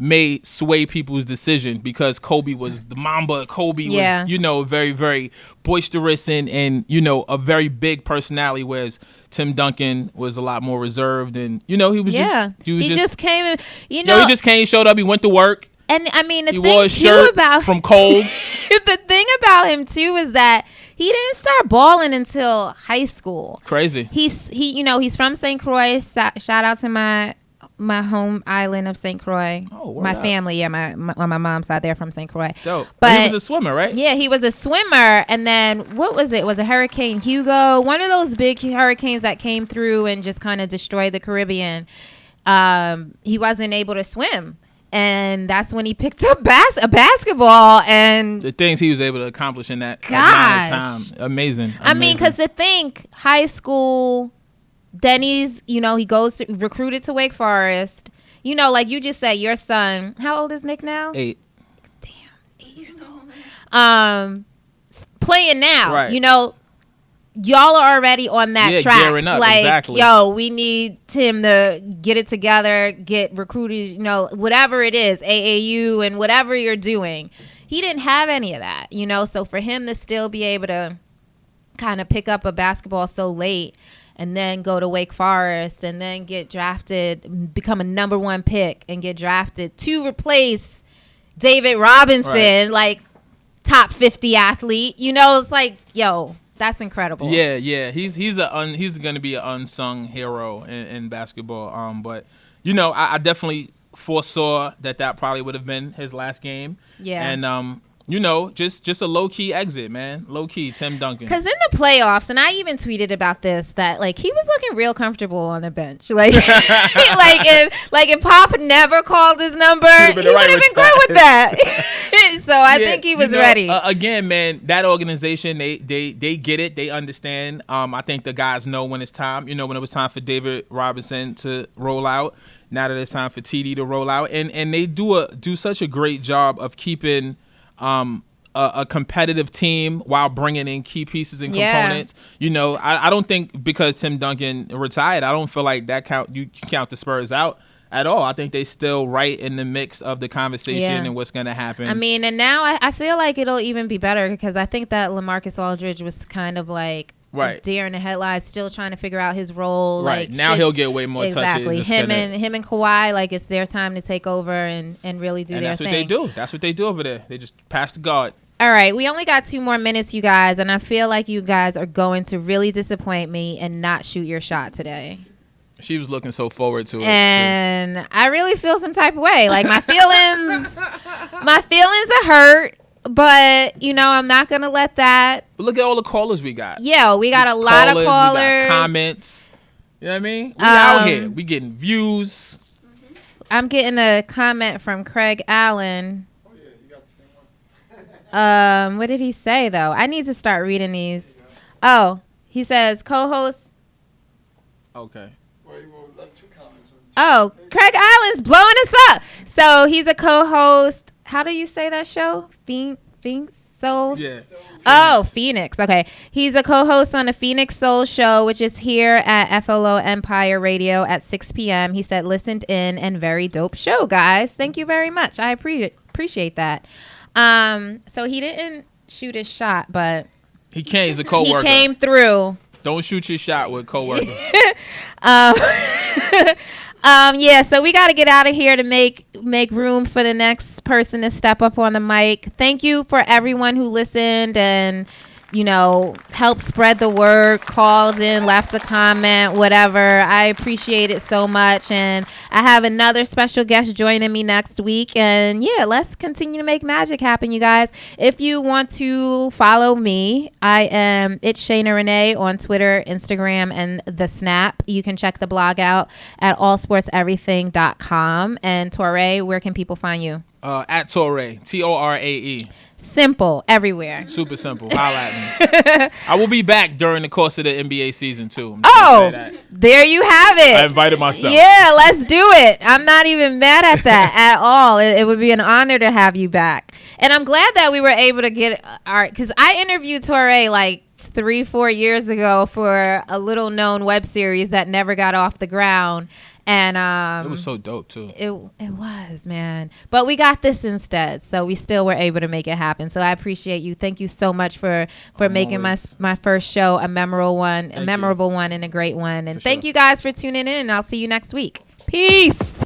may sway people's decision because Kobe was the Mamba. Kobe was, you know, very, very boisterous and you know, a very big personality, whereas Tim Duncan was a lot more reserved and, you know, he just came, you know, he just came, showed up, he went to work.
And I mean,
he wore a shirt from Kohl's.
The thing about him too is that he didn't start balling until high school.
Crazy.
He's from St. Croix. Shout out to my home island of St. Croix. Oh, my family, on my mom's side, they're from St. Croix.
Dope. But he was a swimmer, right?
Yeah, he was a swimmer. And then what was it? Was it Hurricane Hugo? One of those big hurricanes that came through and just kind of destroyed the Caribbean. He wasn't able to swim. And that's when he picked up basketball and
the things he was able to accomplish in that amount of time. Amazing.
I mean, because to think high school, then he goes recruited to Wake Forest. You know, like you just said, your son, how old is Nick now?
8.
Damn, 8 years old. Playing now,
right.
You know, y'all are already on that track.
Gearing up,
like,
exactly.
We need Tim to get it together, get recruited, you know, whatever it is, AAU and whatever you're doing. He didn't have any of that, you know, so for him to still be able to kind of pick up a basketball so late and then go to Wake Forest and then get drafted, become a number 1 pick and get drafted to replace David Robinson, right. Like top 50 athlete, you know, it's like, that's incredible.
Yeah. He's going to be an unsung hero in basketball. But, you know, I definitely foresaw that probably would have been his last game.
Yeah.
And, just a low key exit, man. Low key, Tim Duncan.
Because in the playoffs, and I even tweeted about this, that like he was looking real comfortable on the bench. Like, if Pop never called his number, he would have been good with that. So I think he was ready.
Again, man, that organization, they get it, they understand. I think the guys know when it's time. When it was time for David Robinson to roll out. Now that it's time for TD to roll out, and they do such a great job of keeping a competitive team while bringing in key pieces and components. I don't think because Tim Duncan retired, I don't feel like you count the Spurs out at all. I think they still right in the mix of the conversation and what's going to happen.
I mean, and now I feel like it'll even be better because I think that LaMarcus Aldridge was kind of like a deer in the headlights, still trying to figure out his role.
Right. Now he'll get way more touches.
Exactly. Him and Kawhi, like it's their time to take over and really do their thing.
That's what they do over there. They just pass the guard.
All right. We only got 2 more minutes, you guys, and I feel like you guys are going to really disappoint me and not shoot your shot today.
She was looking so forward to it.
And I really feel some type of way. Like my feelings are hurt. But, I'm not going to let that.
But look at all the callers we got.
Yeah, we got a lot of callers.
We got comments. You know what I mean? We out here. We getting views.
I'm getting a comment from Craig Allen. Oh, yeah, you got the same one. What did he say, though? I need to start reading these. Oh, he says, co-host.
Okay.
Oh, Craig Allen's blowing us up. So he's a co-host. How do you say that show? Phoenix Soul?
Yeah.
Oh, Phoenix. Okay. He's a co-host on the Phoenix Soul Show, which is here at FLOEmpire Radio at 6 p.m. He said, listened in and very dope show, guys. Thank you very much. I appreciate that. So he didn't shoot his shot, but
he can't. He's a co-worker.
He came through.
Don't shoot your shot with co-workers.
Yeah, so we got to get out of here to make room for the next person to step up on the mic. Thank you for everyone who listened and, helped spread the word, called in, left a comment, whatever. I appreciate it so much. And I have another special guest joining me next week. And yeah, let's continue to make magic happen, you guys. If you want to follow me, it's Shana Renee on Twitter, Instagram, and the Snap. You can check the blog out at allsportseverything.com. And Torae, where can people find you?
At Torae, Torae.
Simple everywhere.
Super simple. Holla at me. I will be back during the course of the NBA season too.
There you have it.
I invited myself.
Yeah, let's do it. I'm not even mad at that at all. It would be an honor to have you back. And I'm glad that we were able to get because I interviewed Torae like 3-4 years ago for a little known web series that never got off the ground. And
it was so dope too.
It was, man. But we got this instead, so we still were able to make it happen. So I appreciate you. Thank you so much for making my first show a memorable one, and a great one. And thank you guys for tuning in. And I'll see you next week. Peace.